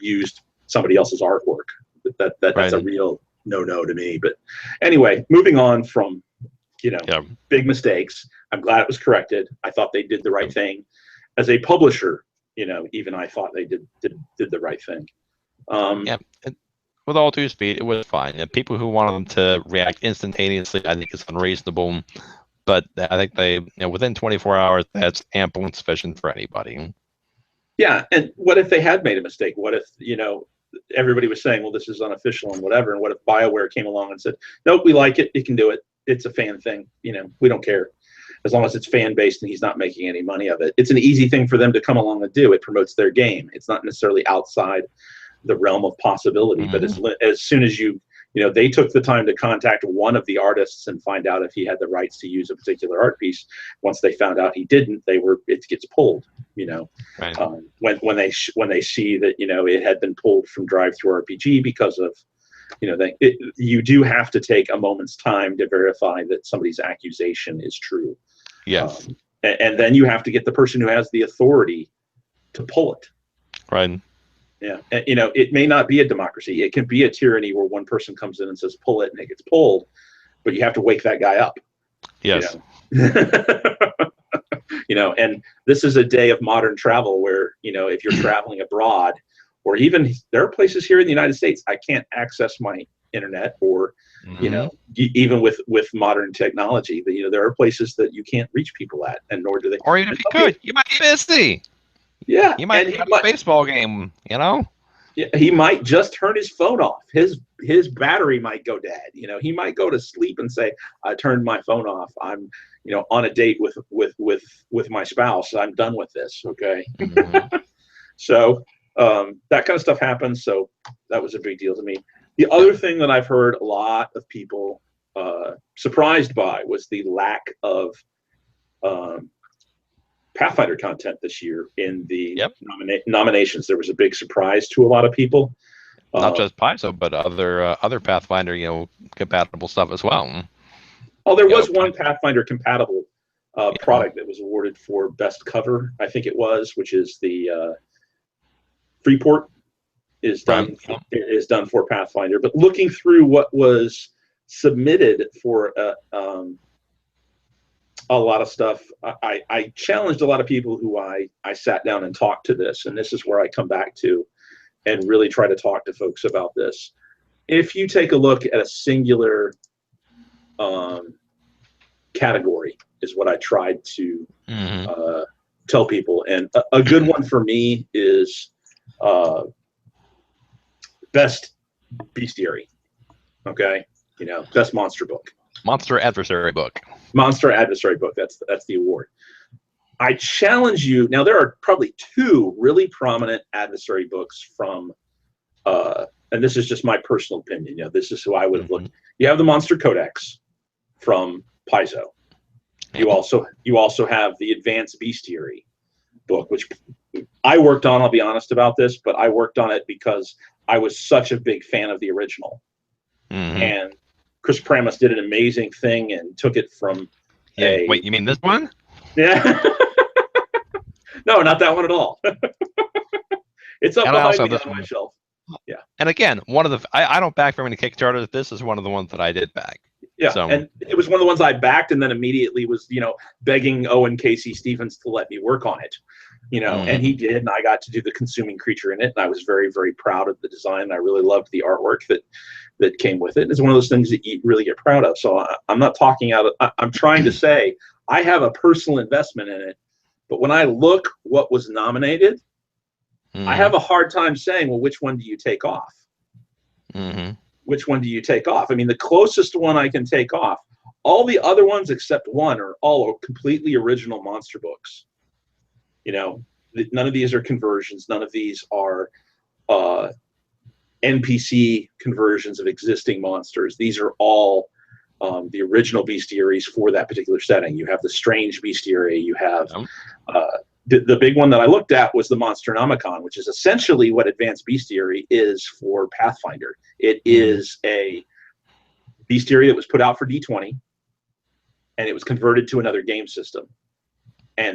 used somebody else's artwork. That's a real no to me. But anyway, moving on from, big mistakes. I'm glad it was corrected. I thought they did the right thing. As a publisher, even I thought they did the right thing. With all due speed, it was fine. And people who wanted them to react instantaneously, I think it's unreasonable. But I think they, within 24 hours, that's ample and sufficient for anybody. Yeah, and what if they had made a mistake? What if, everybody was saying, well, this is unofficial and whatever, and what if BioWare came along and said, nope, we like it, you can do it. It's a fan thing, we don't care. As long as it's fan-based and he's not making any money of it. It's an easy thing for them to come along and do. It promotes their game. It's not necessarily outside the realm of possibility, but as soon as you they took the time to contact one of the artists and find out if he had the rights to use a particular art piece. Once they found out he didn't, it gets pulled. Right. When they see that it had been pulled from Drive-Thru RPG because of you do have to take a moment's time to verify that somebody's accusation is true. Yes. And then you have to get the person who has the authority to pull it. Right. Yeah. And, it may not be a democracy. It can be a tyranny where one person comes in and says, pull it, and it gets pulled, but you have to wake that guy up. Yes. And this is a day of modern travel where, if you're traveling abroad, or even there are places here in the United States, I can't access my internet, or, even with modern technology, there are places that you can't reach people at, and nor do they. Or even if you could, you might be busy. Yeah. You might be at a baseball game, Yeah, he might just turn his phone off. His battery might go dead. He might go to sleep and say, I turned my phone off. I'm, on a date with my spouse. I'm done with this. Okay. Mm-hmm. So that kind of stuff happens. So that was a big deal to me. The other thing that I've heard a lot of people surprised by was the lack of Pathfinder content this year in the nominations. There was a big surprise to a lot of people. Not just Paizo, but other Pathfinder, compatible stuff as well. Oh, there was one Pathfinder compatible product that was awarded for best cover, I think it was, which is the Freeport is done for Pathfinder. But looking through what was submitted for a lot of stuff, I challenged a lot of people who I sat down and talked to this, and this is where I come back to and really try to talk to folks about this. If you take a look at a singular category, is what I tried to tell people, and a good one for me is best bestiary. Okay, best monster book. Monster Adversary book. Monster Adversary book. That's the award. I challenge you. Now, there are probably two really prominent adversary books from, and this is just my personal opinion. This is who I would have looked. You have the Monster Codex from Paizo. You also have the Advanced Bestiary book, which I worked on. I'll be honest about this, but I worked on it because I was such a big fan of the original, and Chris Pramas did an amazing thing and took it from wait, you mean this one? Yeah. No, not that one at all. It's up behind me on my shelf. Yeah. And again, one of the I don't back very many Kickstarters. This is one of the ones that I did back. Yeah, and it was one of the ones I backed, and then immediately was begging Owen Casey Stevens to let me work on it. And he did, and I got to do the consuming creature in it, and I was very, very proud of the design. I really loved the artwork that came with it. It's one of those things that you really get proud of. So I'm not talking out of, I'm trying to say I have a personal investment in it, but when I look what was nominated, I have a hard time saying, well, which one do you take off? Which one do you take off? I mean, the closest one I can take off, all the other ones except one are all completely original monster books. None of these are conversions. None of these are NPC conversions of existing monsters. These are all the original bestiaries for that particular setting. You have the strange bestiary. You have the big one that I looked at was the Monsternomicon, which is essentially what Advanced Bestiary is for Pathfinder. It is a bestiary that was put out for D20, and it was converted to another game system,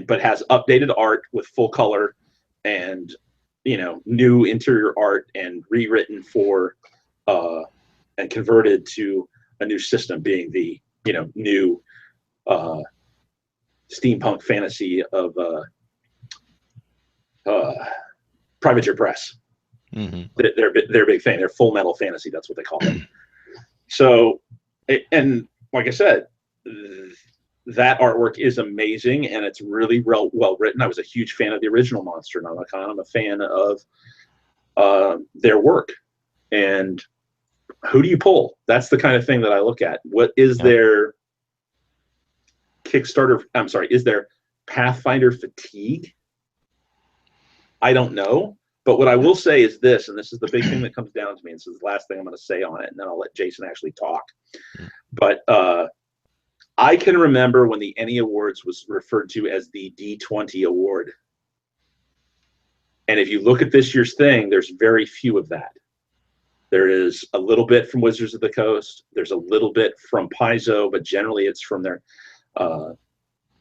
but has updated art with full color and new interior art, and rewritten for and converted to a new system, being the new steampunk fantasy of Privateer Press. They're a big thing. They're Full Metal Fantasy. That's what they call it. So, and like I said, that artwork is amazing, and it's really well written. I was a huge fan of the original Monsternomicon. I'm a fan of their work. And who do you pull? That's the kind of thing that I look at. What is their Kickstarter? I'm sorry, is there Pathfinder fatigue? I don't know. But what I will say is this, and this is the big thing that comes down to me, and this is the last thing I'm going to say on it, and then I'll let Jason actually talk. But I can remember when the ENnie Awards was referred to as the D20 Award. And if you look at this year's thing, there's very few of that. There is a little bit from Wizards of the Coast. There's a little bit from Paizo, but generally it's from their,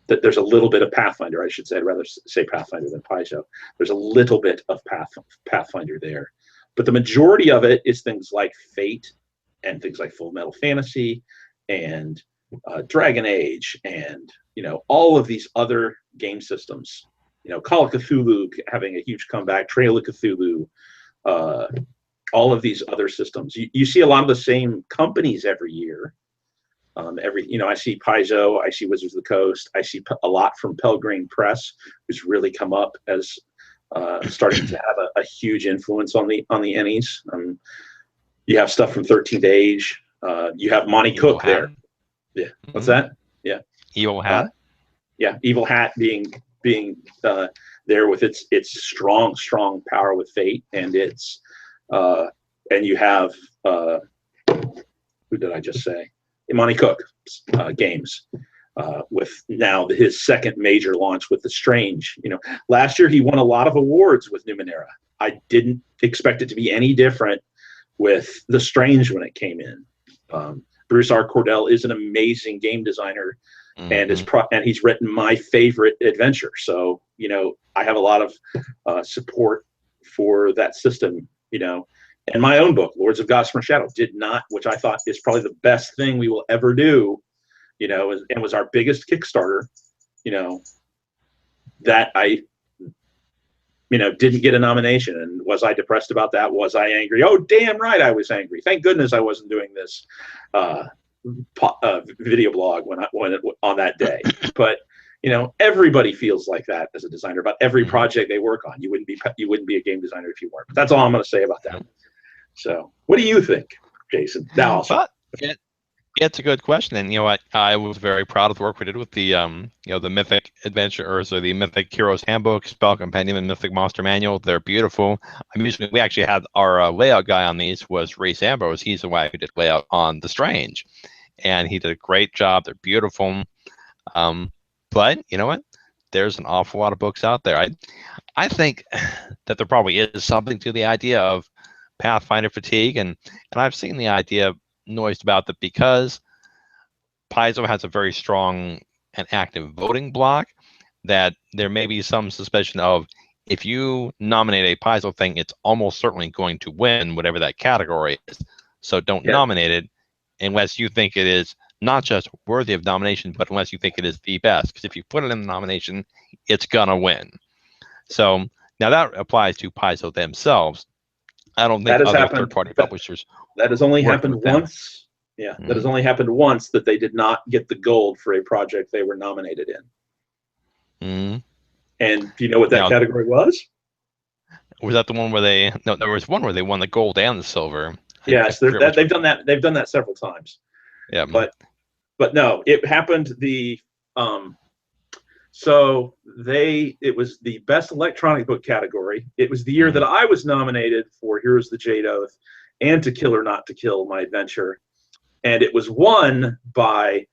there's a little bit of Pathfinder, I should say. I'd rather say Pathfinder than Paizo. There's a little bit of Pathfinder there. But the majority of it is things like Fate and things like Full Metal Fantasy and Dragon Age and, all of these other game systems. Call of Cthulhu having a huge comeback, Trail of Cthulhu, all of these other systems. You see a lot of the same companies every year. I see Paizo, I see Wizards of the Coast, I see a lot from Pelgrane Press, who's really come up as starting to have a huge influence on the ENnies. You have stuff from 13th Age. You have Monty Cook there. Yeah. What's that? Yeah. Evil Hat. Yeah. Evil Hat being there with its strong power with Fate, and its and you have who did I just say? Monty Cook games with now his second major launch with The Strange. Last year he won a lot of awards with Numenera. I didn't expect it to be any different with The Strange when it came in. Bruce R. Cordell is an amazing game designer, and he's written my favorite adventure. So I have a lot of support for that system. And my own book, Lords of Gossamer Shadow, did not, which I thought is probably the best thing we will ever do. And was our biggest Kickstarter. That I didn't get a nomination. And was I depressed about that? Was I angry? Oh, damn right I was angry. Thank goodness I wasn't doing this video blog on that day. But everybody feels like that as a designer about every project they work on. You wouldn't be a game designer if you weren't. But that's all I'm going to say about that. So what do you think, Jason? Now, it's a good question, and what, I was very proud of the work we did with the the Mythic Adventurers, or the Mythic Heroes Handbook, Spell Compendium, and Mythic Monster Manual. They're beautiful. We actually had our layout guy on these was Reese Ambrose. He's the guy who did layout on The Strange, and he did a great job. They're beautiful. But you know what? There's an awful lot of books out there. I think that there probably is something to the idea of Pathfinder fatigue, and I've seen the idea noised about that because Paizo has a very strong and active voting block, that there may be some suspicion of, if you nominate a Paizo thing, it's almost certainly going to win whatever that category is. So don't nominate it unless you think it is not just worthy of nomination, but unless you think it is the best. Because if you put it in the nomination, it's gonna win. So now that applies to Paizo themselves. I don't think other third-party publishers. That has only happened once. Yeah, that has only happened once, that they did not get the gold for a project they were nominated in. And do you know what that category was? Was that the one where they? No, there was one where they won the gold and the silver. Yes, they've done that. They've done that several times. Yeah, but no, it happened. It was the best electronic book category. It was the year that I was nominated for Heroes of the Jade Oath and To Kill or Not to Kill, my adventure, and it was won by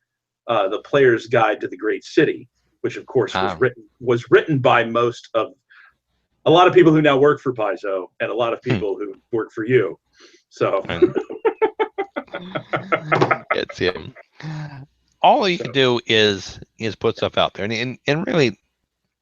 The Player's Guide to the Great City, which of course was written by a lot of people who now work for Paizo and a lot of people who work for you. So it's all you can do is put stuff out there, and really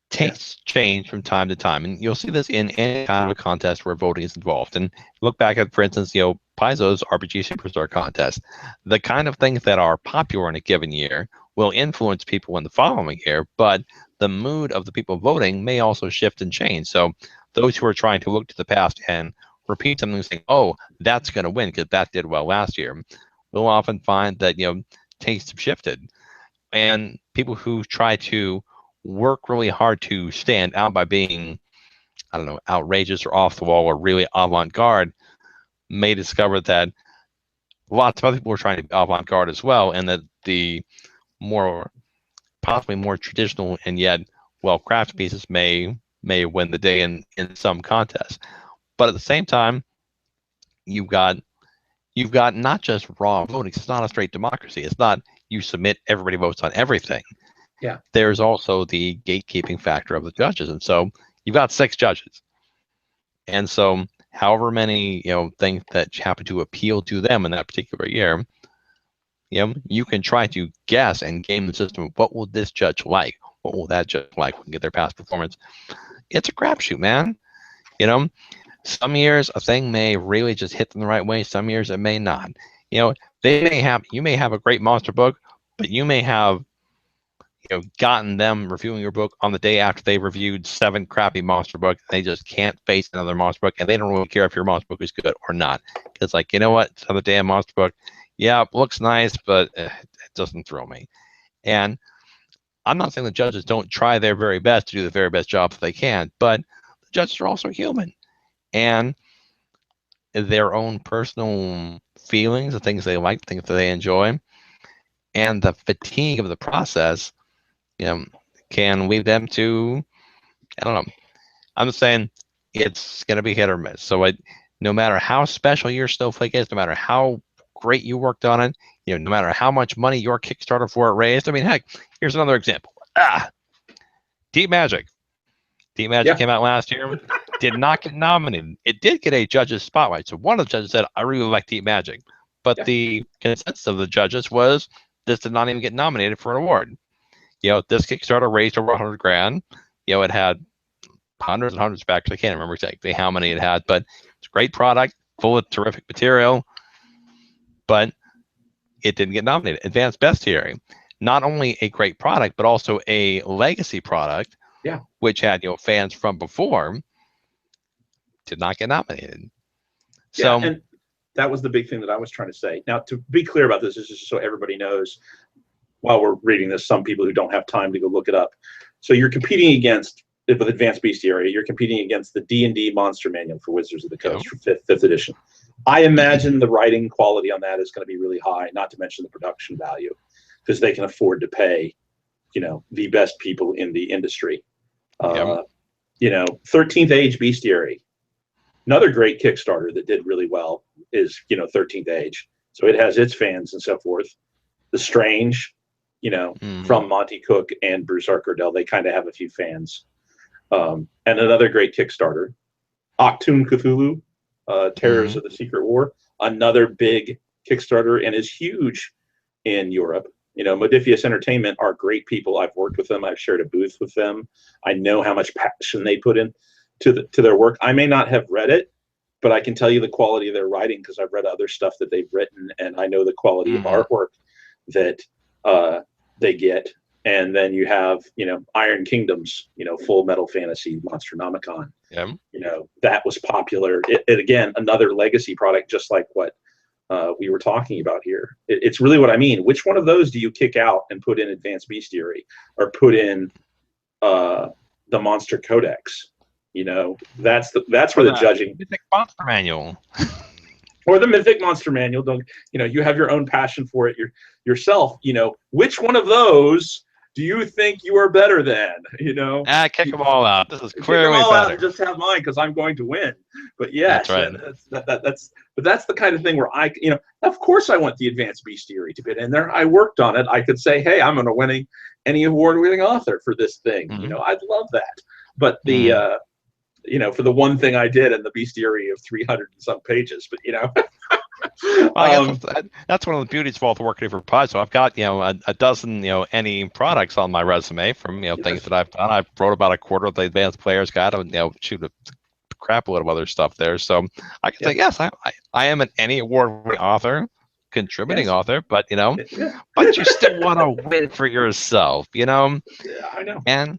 tastes change from time to time, and you'll see this in any kind of a contest where voting is involved. And look back at, for instance, Paizo's RPG Superstar contest. The kind of things that are popular in a given year will influence people in the following year, but the mood of the people voting may also shift and change. So those who are trying to look to the past and repeat something and saying, oh, that's going to win because that did well last year, will often find that tastes have shifted. And people who try to work really hard to stand out by being, I don't know, outrageous or off the wall or really avant-garde may discover that lots of other people are trying to be avant-garde as well, and that the possibly more traditional and yet well-crafted pieces may may win the day in some contest. But at the same time, you've got not just raw voting. It's not a straight democracy. It's not you submit, everybody votes on everything. Yeah. There's also the gatekeeping factor of the judges. And so you've got 6 judges. And so however many, things that happen to appeal to them in that particular year, you can try to guess and game the system. What will this judge like? What will that judge like? We can get their past performance. It's a crapshoot, man. Some years a thing may really just hit them the right way. Some years it may not. You may have a great monster book, but you may have gotten them reviewing your book on the day after they reviewed 7 crappy monster books. They just can't face another monster book, and they don't really care if your monster book is good or not. It's like, you know what? It's another damn monster book. Yeah, it looks nice, but it doesn't thrill me. And I'm not saying the judges don't try their very best to do the very best job that they can, but the judges are also human. And their own personal feelings, the things they like, the things that they enjoy, and the fatigue of the process, can lead them to, I don't know. I'm just saying it's going to be hit or miss. So no matter how special your snowflake is, no matter how great you worked on it, no matter how much money your Kickstarter for it raised. I mean, heck, here's another example. Deep Magic. Deep Magic came out last year. Did not get nominated. It did get a judge's spotlight. So one of the judges said, I really like Deep Magic. But the consensus of the judges was this did not even get nominated for an award. This Kickstarter raised over 100 grand. It had hundreds and hundreds of backers. I can't remember exactly how many it had, but it's a great product, full of terrific material. But it didn't get nominated. Advanced Bestiary, not only a great product, but also a legacy product, which had fans from before, did not get nominated. So, and that was the big thing that I was trying to say. Now, to be clear about this is just so everybody knows, while we're reading this, some people who don't have time to go look it up. So you're competing against, with Advanced Bestiary, you're competing against the D&D Monster Manual for Wizards of the Coast for fifth edition. I imagine the writing quality on that is going to be really high, not to mention the production value, because they can afford to pay, the best people in the industry. 13th Age Bestiary. Another great Kickstarter that did really well is, 13th Age. So it has its fans and so forth. The Strange, from Monty Cook and Bruce Arkerdell, they kind of have a few fans. And another great Kickstarter, Octoon Cthulhu, Terrors of the Secret War, another big Kickstarter and is huge in Europe. Modifius Entertainment are great people. I've worked with them. I've shared a booth with them. I know how much passion they put in to their work. I may not have read it, but I can tell you the quality of their writing because I've read other stuff that they've written, and I know the quality of artwork that they get. And then you have, Iron Kingdoms, Full Metal Fantasy, Monsternomicon. That was popular. It again, another legacy product, just like what we were talking about here. It's really what I mean. Which one of those do you kick out and put in Advanced Bestiary or put in the Monster Codex? That's where the judging. Mythic Monster Manual. Or the Mythic Monster Manual. You have your own passion for it yourself. Which one of those do you think you are better than? Kick them all out. This is clearly kick them all better. Out and just have mine because I'm going to win. But yes, that's right. That's the kind of thing where of course I want the Advanced Bestiary to be in there. I worked on it. I could say, hey, I'm going to win any award-winning author for this thing. I'd love that. But the for the one thing I did in the bestiary of 300 and some pages, but that's one of the beauties of all the work I do for Pod. So I've got a dozen ENnie products on my resume from things that I've done. I wrote about a quarter of the Advanced Players Guide. Shoot a crap load of other stuff there. So I can say yes, I am an ENnie award-winning author, contributing author, but but you still want to win for yourself, Yeah, I know. And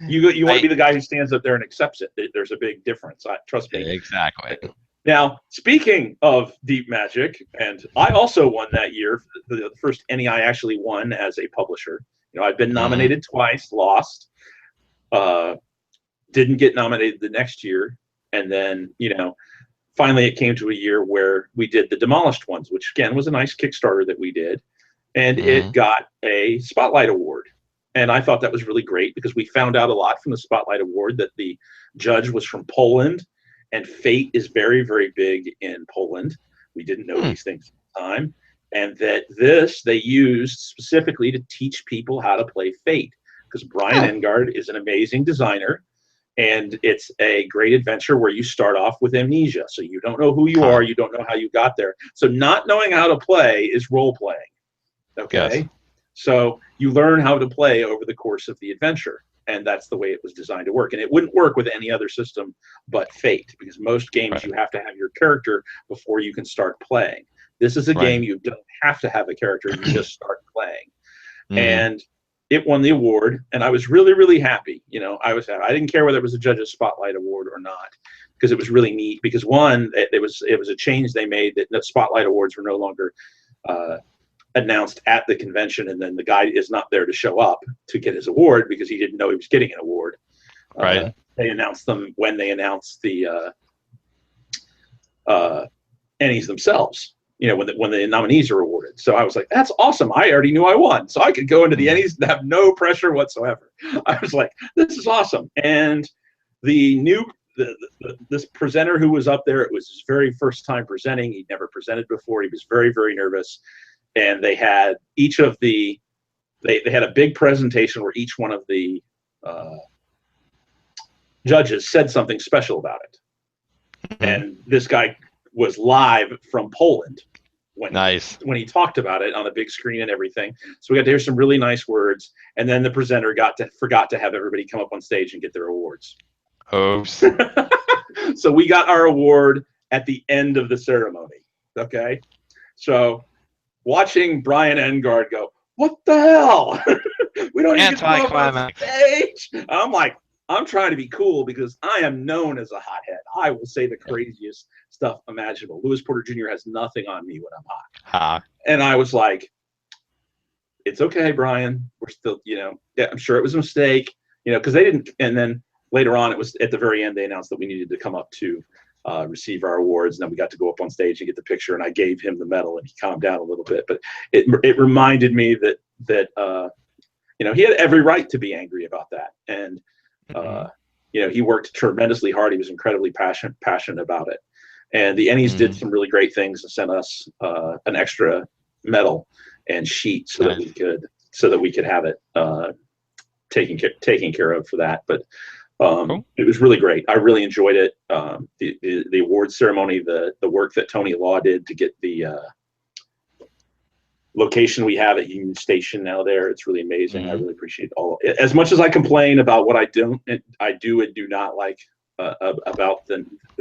you want to be the guy who stands up there and accepts it. There's a big difference. Trust me. Exactly. Now, speaking of Deep Magic, and I also won that year, the first ENnie I actually won as a publisher. I've been nominated twice, lost, didn't get nominated the next year, and then finally it came to a year where we did the Demolished ones, which again was a nice Kickstarter that we did, and it got a Spotlight Award. And I thought that was really great because we found out a lot from the Spotlight Award that the judge was from Poland, and Fate is very, very big in Poland. We didn't know these things at the time. And that this they used specifically to teach people how to play Fate, because Brian Engard is an amazing designer, and it's a great adventure where you start off with amnesia. So you don't know who you are, you don't know how you got there. So not knowing how to play is role playing. Okay. Yes. So you learn how to play over the course of the adventure, and that's the way it was designed to work. And it wouldn't work with any other system but Fate, because most games you have to have your character before you can start playing. This is a game you don't have to have a character, you just start playing. And it won the award, and I was really, really happy. You know, I didn't care whether it was a Judge's Spotlight Award or not, because it was really neat. Because one, it was a change they made, that the Spotlight Awards were no longer announced at the convention, and then the guy is not there to show up to get his award because he didn't know he was getting an award. They announced them when they announced the ENnies themselves, you know, when the nominees are awarded. So I was like, that's awesome. I already knew I won. So I could go into the ENnies and have no pressure whatsoever. I was like, this is awesome. And this presenter who was up there, it was his very first time presenting. He'd never presented before. He was very, very nervous. And they had they had a big presentation where each one of the judges said something special about it. And this guy was live from Poland when he talked about it on a big screen and everything. So we got to hear some really nice words. And then the presenter forgot to have everybody come up on stage and get their awards. Oops. So we got our award at the end of the ceremony. Okay. So watching Brian Engard go, what the hell? We don't even get to go up on stage. I'm like, I'm trying to be cool because I am known as a hothead. I will say the craziest stuff imaginable. Lewis Porter Jr. has nothing on me when I'm hot. And I was like, it's okay, Brian. We're still, you know, yeah, I'm sure it was a mistake, you know, because they didn't. And then later on, it was at the very end, they announced that we needed to come up to receive our awards. And then we got to go up on stage and get the picture. And I gave him the medal, and he calmed down a little bit. But it reminded me that you know, he had every right to be angry about that. And you know, he worked tremendously hard. He was incredibly passionate about it. And the ENnies did some really great things and sent us an extra medal and sheet so that we could have it taken care of for that. But it was really great. I really enjoyed it. The award ceremony, the work that Tony Law did to get the location we have at Union Station now there, it's really amazing. I really appreciate all of it. As much as I complain about what I do and do not like about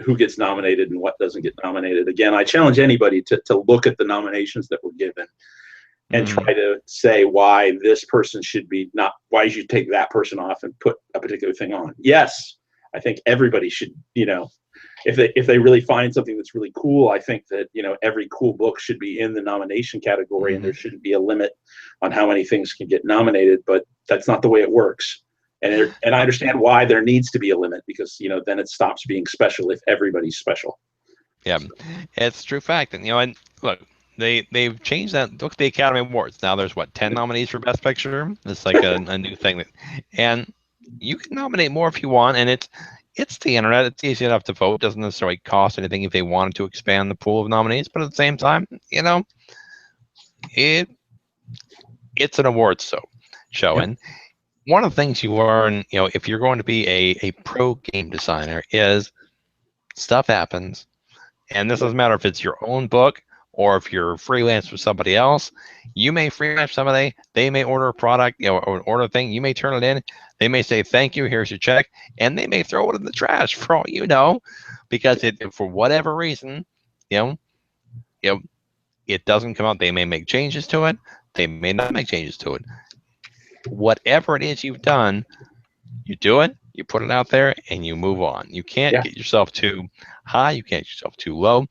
who gets nominated and what doesn't get nominated. Again, I challenge anybody to look at the nominations that were given and try to say why this person should be why you should take that person off and put a particular thing on. Yes, I think everybody should, you know, if they really find something that's really cool, I think that, you know, every cool book should be in the nomination category, and there shouldn't be a limit on how many things can get nominated. But that's not the way it works. And I understand why there needs to be a limit, because, you know, then it stops being special if everybody's special. Yeah, it's a true fact. And, you know, and look, they've changed that. Look at the Academy Awards. Now there's 10 nominees for Best Picture. It's like a new thing. And you can nominate more if you want, and it's the internet. It's easy enough to vote. It doesn't necessarily cost anything if they wanted to expand the pool of nominees. But at the same time, you know, it's an awards show. Yep. And one of the things you learn, you know, if you're going to be a pro game designer, is stuff happens. And this doesn't matter if it's your own book or if you're freelance for somebody else. You may freelance somebody, they may order a product, you know, or order a thing, you may turn it in, they may say, thank you, here's your check, and they may throw it in the trash for all you know, because for whatever reason, you know, it doesn't come out. They may make changes to it, they may not make changes to it. Whatever it is you've done, you do it, you put it out there, and you move on. You can't get yourself too high, you can't get yourself too low.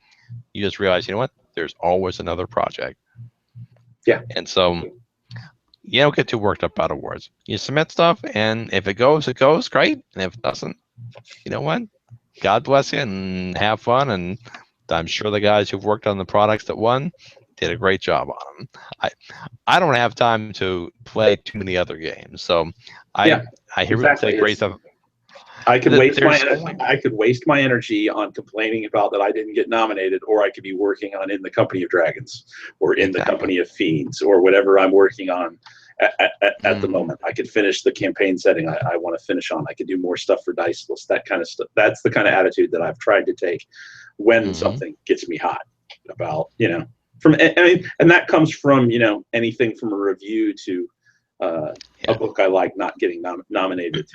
You just realize, you know what, there's always another project. Yeah. And so you don't get too worked up about awards. You submit stuff, and if it goes, great. And if it doesn't, you know what, God bless you and have fun. And I'm sure the guys who've worked on the products that won, did a great job on them. I don't have time to play too many other games, so Yeah, I hear people exactly. say great stuff. I could waste There's my energy on complaining about that I didn't get nominated, or I could be working on In the Company of Dragons, or In the Company of Fiends, or whatever I'm working on at the moment. I could finish the campaign setting I want to finish on. I could do more stuff for Dice List, that kind of stuff. That's the kind of attitude that I've tried to take when something gets me hot about, from, and that comes from, anything from a review to a book I like not getting nominated,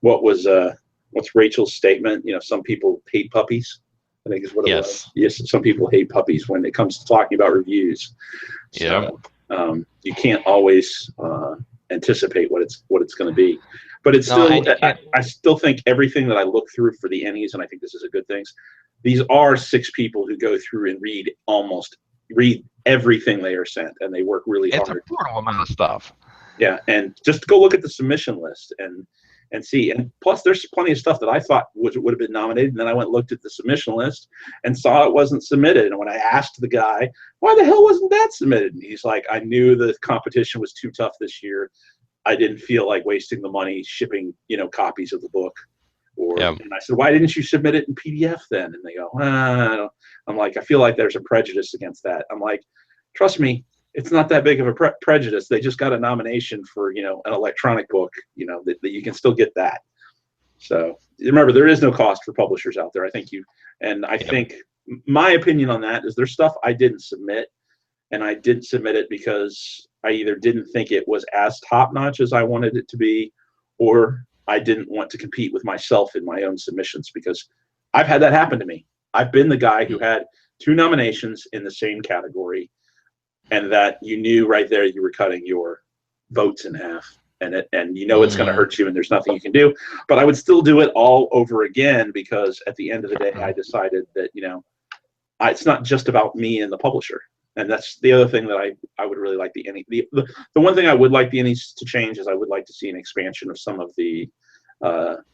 what's Rachel's statement? Some people hate puppies, I think is what it was. Yes, some people hate puppies when it comes to talking about reviews. So you can't always anticipate what it's going to be, but it's still. I still think everything that I look through for the ENnies, and I think this is a good thing. These are 6 people who go through and read everything they are sent, and they work really hard. It's a brutal amount of stuff. Yeah, and just go look at the submission list and see. And plus, there's plenty of stuff that I thought would have been nominated, and then I went and looked at the submission list and saw it wasn't submitted. And when I asked the guy, why the hell wasn't that submitted? And he's like, I knew the competition was too tough this year. I didn't feel like wasting the money shipping, copies of the book. And I said, why didn't you submit it in PDF then? And they go, I'm like, I feel like there's a prejudice against that. I'm like, trust me, it's not that big of a prejudice. They just got a nomination for, an electronic book, that you can still get that. So remember, there is no cost for publishers out there. I think my opinion on that is there's stuff I didn't submit, and I didn't submit it because I either didn't think it was as top notch as I wanted it to be, or I didn't want to compete with myself in my own submissions, because I've had that happen to me. I've been the guy who had 2 nominations in the same category, and that you knew right there you were cutting your votes in half, and it's going to hurt you, and there's nothing you can do. But I would still do it all over again, because at the end of the day, I decided that it's not just about me and the publisher. And that's the other thing that I would really like the ENnies. The one thing I would like the ENnies to change is I would like to see an expansion of some of the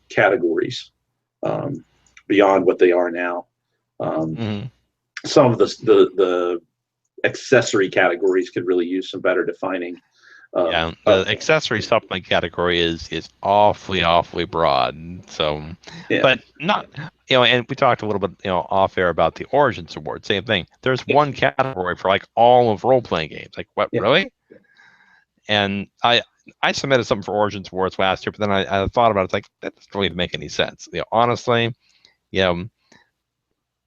categories beyond what they are now. Some of the accessory categories could really use some better defining. The accessory supplement category is awfully broad. So, but not, and we talked a little bit, off air about the Origins Award. Same thing. There's one category for like all of role-playing games. Like, what, really? And I submitted something for Origins Awards last year, but then I thought about it. It's like, that doesn't really make any sense. Honestly,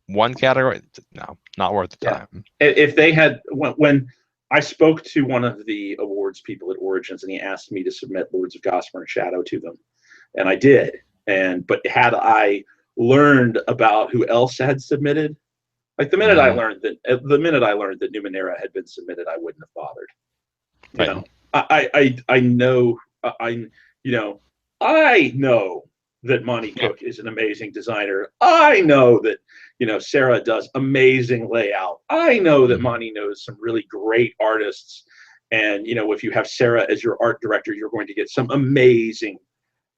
one category, no, not worth the time. If they had, when I spoke to one of the awards people at Origins, and he asked me to submit Lords of Gossamer and Shadow to them, and I did. But had I learned about who else had submitted, like the minute I learned that Numenera had been submitted, I wouldn't have bothered. I know that Monty Cook is an amazing designer. I know that Sarah does amazing layout. I know that Monty knows some really great artists, and if you have Sarah as your art director, you're going to get some amazing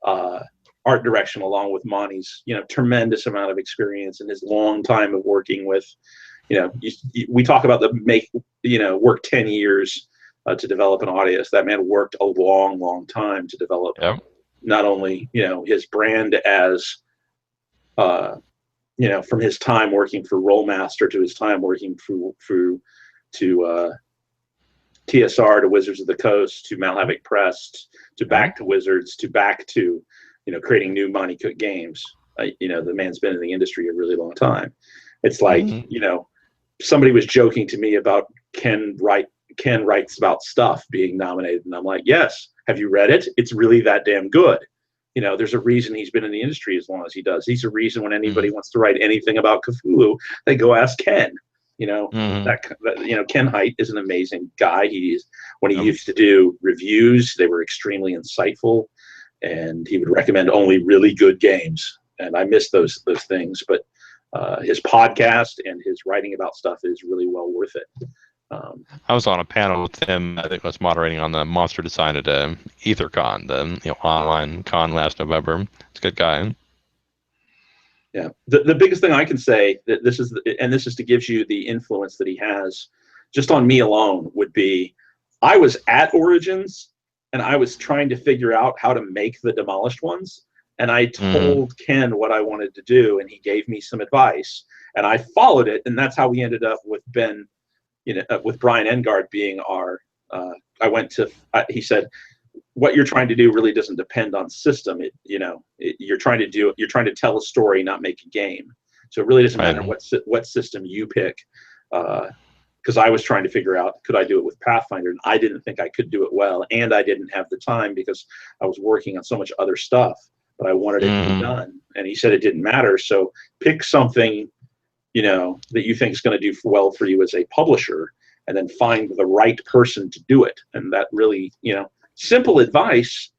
art direction, along with Monty's tremendous amount of experience and his long time of working with. We talk about work 10 years to develop an audience. That man worked a long time to develop not only his brand as from his time working for Rollmaster to his time working to TSR, to Wizards of the Coast, to Malhavoc Press, to back to Wizards, to back to creating new Monty Cook games. The man's been in the industry a really long time. It's like somebody was joking to me about Ken Writes About Stuff being nominated, and I'm like, yes. Have you read it? It's really that damn good. There's a reason he's been in the industry as long as he does. He's a reason when anybody wants to write anything about Cthulhu, they go ask Ken. Ken Hite is an amazing guy. When he used to do reviews, they were extremely insightful, and he would recommend only really good games. And I miss those things, but his podcast and his writing about stuff is really well worth it. I was on a panel with him. I think I was moderating on the Monster Design at EtherCon, the online con last November. It's a good guy. Yeah. The biggest thing I can say that this is to give you the influence that he has just on me alone would be, I was at Origins and I was trying to figure out how to make the demolished ones. And I told Ken what I wanted to do, and he gave me some advice, and I followed it. And that's how we ended up with Ben, with Brian Engard being our, he said, what you're trying to do really doesn't depend on system. You're trying to tell a story, not make a game. So it really doesn't matter what system you pick. Because I was trying to figure out, could I do it with Pathfinder? And I didn't think I could do it well, and I didn't have the time because I was working on so much other stuff, but I wanted it to be done. And he said it didn't matter. So pick something, that you think is going to do well for you as a publisher, and then find the right person to do it. And that really, simple advice,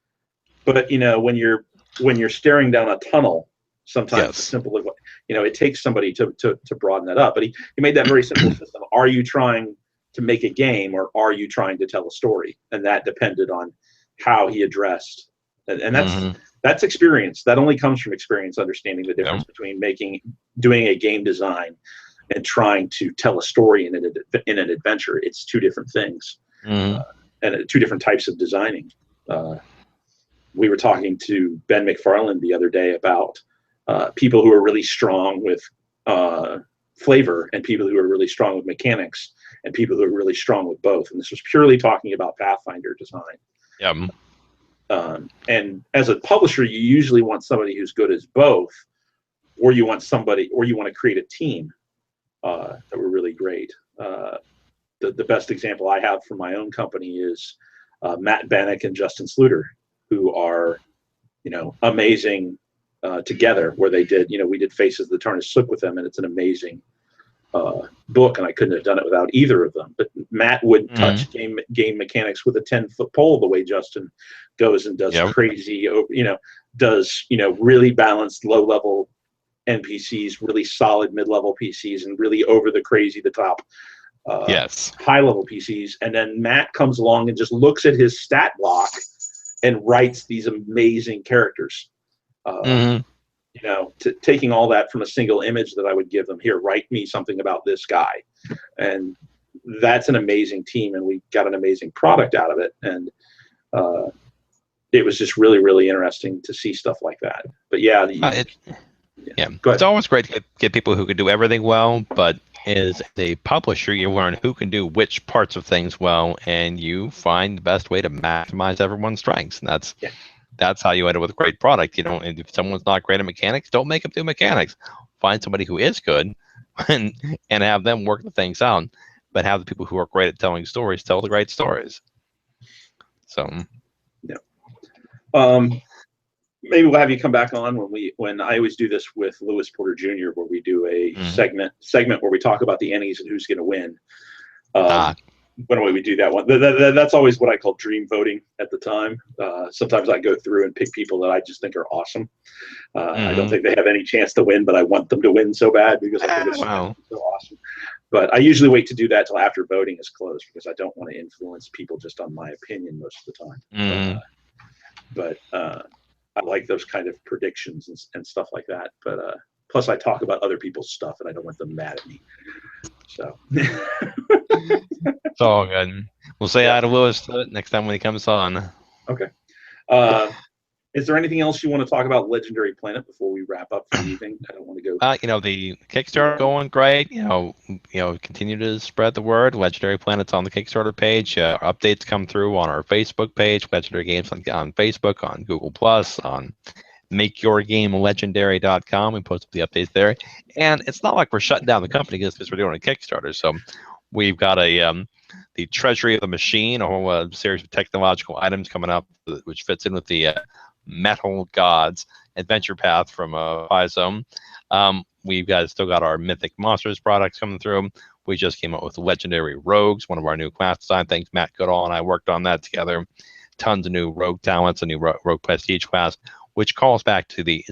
but when you're staring down a tunnel, sometimes it's simple. It takes somebody to broaden that up. But he made that very simple system. Are you trying to make a game, or are you trying to tell a story? And that depended on how he addressed. And that's experience. That only comes from experience, understanding the difference between doing a game design and trying to tell a story in an adventure. It's two different things, and two different types of designing. We were talking to Ben McFarland the other day about people who are really strong with flavor, and people who are really strong with mechanics, and people who are really strong with both. And this was purely talking about Pathfinder design. Yeah. And as a publisher, you usually want somebody who's good as both, or you want to create a team that were really great. The best example I have from my own company is Matt Bannock and Justin Sluter, who are, amazing together. Where they did, we did Faces of the Tarnished Sook with them, and it's an amazing book, and I couldn't have done it without either of them. But Matt would touch game mechanics with a 10-foot pole, the way Justin goes and does crazy, really balanced low-level NPCs, really solid mid-level PCs, and really over the top high-level PCs. And then Matt comes along and just looks at his stat block and writes these amazing characters. Taking all that from a single image that I would give them, here, write me something about this guy. And that's an amazing team, and we got an amazing product out of it. And it was just really, really interesting to see stuff like that. But it's always great to get people who can do everything well, but as a publisher, you learn who can do which parts of things well, and you find the best way to maximize everyone's strengths. And that's how you end up with a great product. And if someone's not great at mechanics, don't make them do mechanics. Find somebody who is good and have them work the things out, but have the people who are great at telling stories tell the great stories. So, maybe we'll have you come back on when I always do this with Lewis Porter Jr., where we do a segment where we talk about the ENnies and who's going to win. When we do that one, that's always what I call dream voting at the time. Sometimes I go through and pick people that I just think are awesome. I don't think they have any chance to win, but I want them to win so bad because I think it's so awesome. But I usually wait to do that till after voting is closed, because I don't want to influence people just on my opinion most of the time. But I like those kind of predictions and stuff like that. But plus, I talk about other people's stuff, and I don't want them mad at me. So it's all good. We'll say hi to Lewis next time when he comes on. Okay. Is there anything else you want to talk about Legendary Planet before we wrap up for the evening? I don't want to go. The Kickstarter going great. Continue to spread the word. Legendary Planet's on the Kickstarter page. Updates come through on our Facebook page, Legendary Games on Facebook, on Google+, on MakeYourGameLegendary.com. We post up the updates there. And it's not like we're shutting down the company just because we're doing a Kickstarter. So we've got the Treasury of the Machine, a whole series of technological items coming up, which fits in with the Metal Gods adventure path from Paizo. We've still got our Mythic Monsters products coming through. We just came out with Legendary Rogues, one of our new class design things. Matt Goodall and I worked on that together. Tons of new rogue talents, a new rogue prestige class, which calls back to the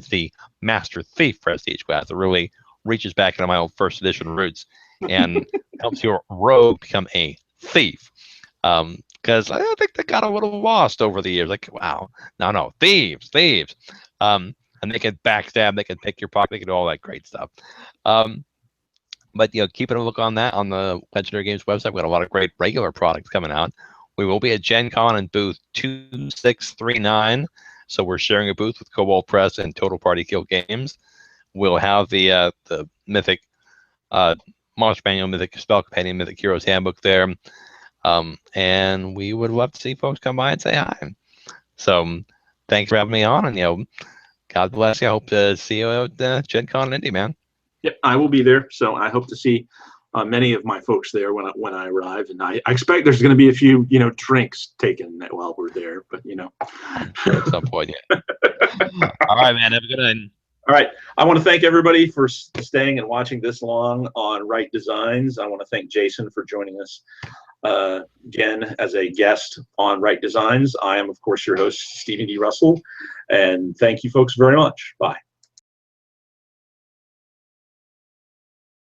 Master Thief prestige class. It really reaches back into my old first edition roots and helps your rogue become a thief. Because I think they got a little lost over the years. Like, wow, no, thieves. and they can backstab, they can pick your pocket, they can do all that great stuff. But keeping a look on that on the Legendary Games website. We've got a lot of great regular products coming out. We will be at Gen Con in booth 2639. So we're sharing a booth with Cobalt Press and Total Party Kill Games. We'll have the Mythic Monster Manual, Mythic Spell Companion, Mythic Heroes Handbook there. And we would love to see folks come by and say hi. So thanks for having me on, and God bless you. I hope to see you at Gen Con Indy, man. Yep, I will be there. So I hope to see many of my folks there when I arrive, and I expect there's going to be a few drinks taken while we're there. But I'm sure at some point, yeah. All right, man. Have a good night. All right. I want to thank everybody for staying and watching this long on Right Designs. I want to thank Jason for joining us again as a guest on Right Designs. I am, of course, your host, Stephen D. Russell, and thank you folks very much. Bye.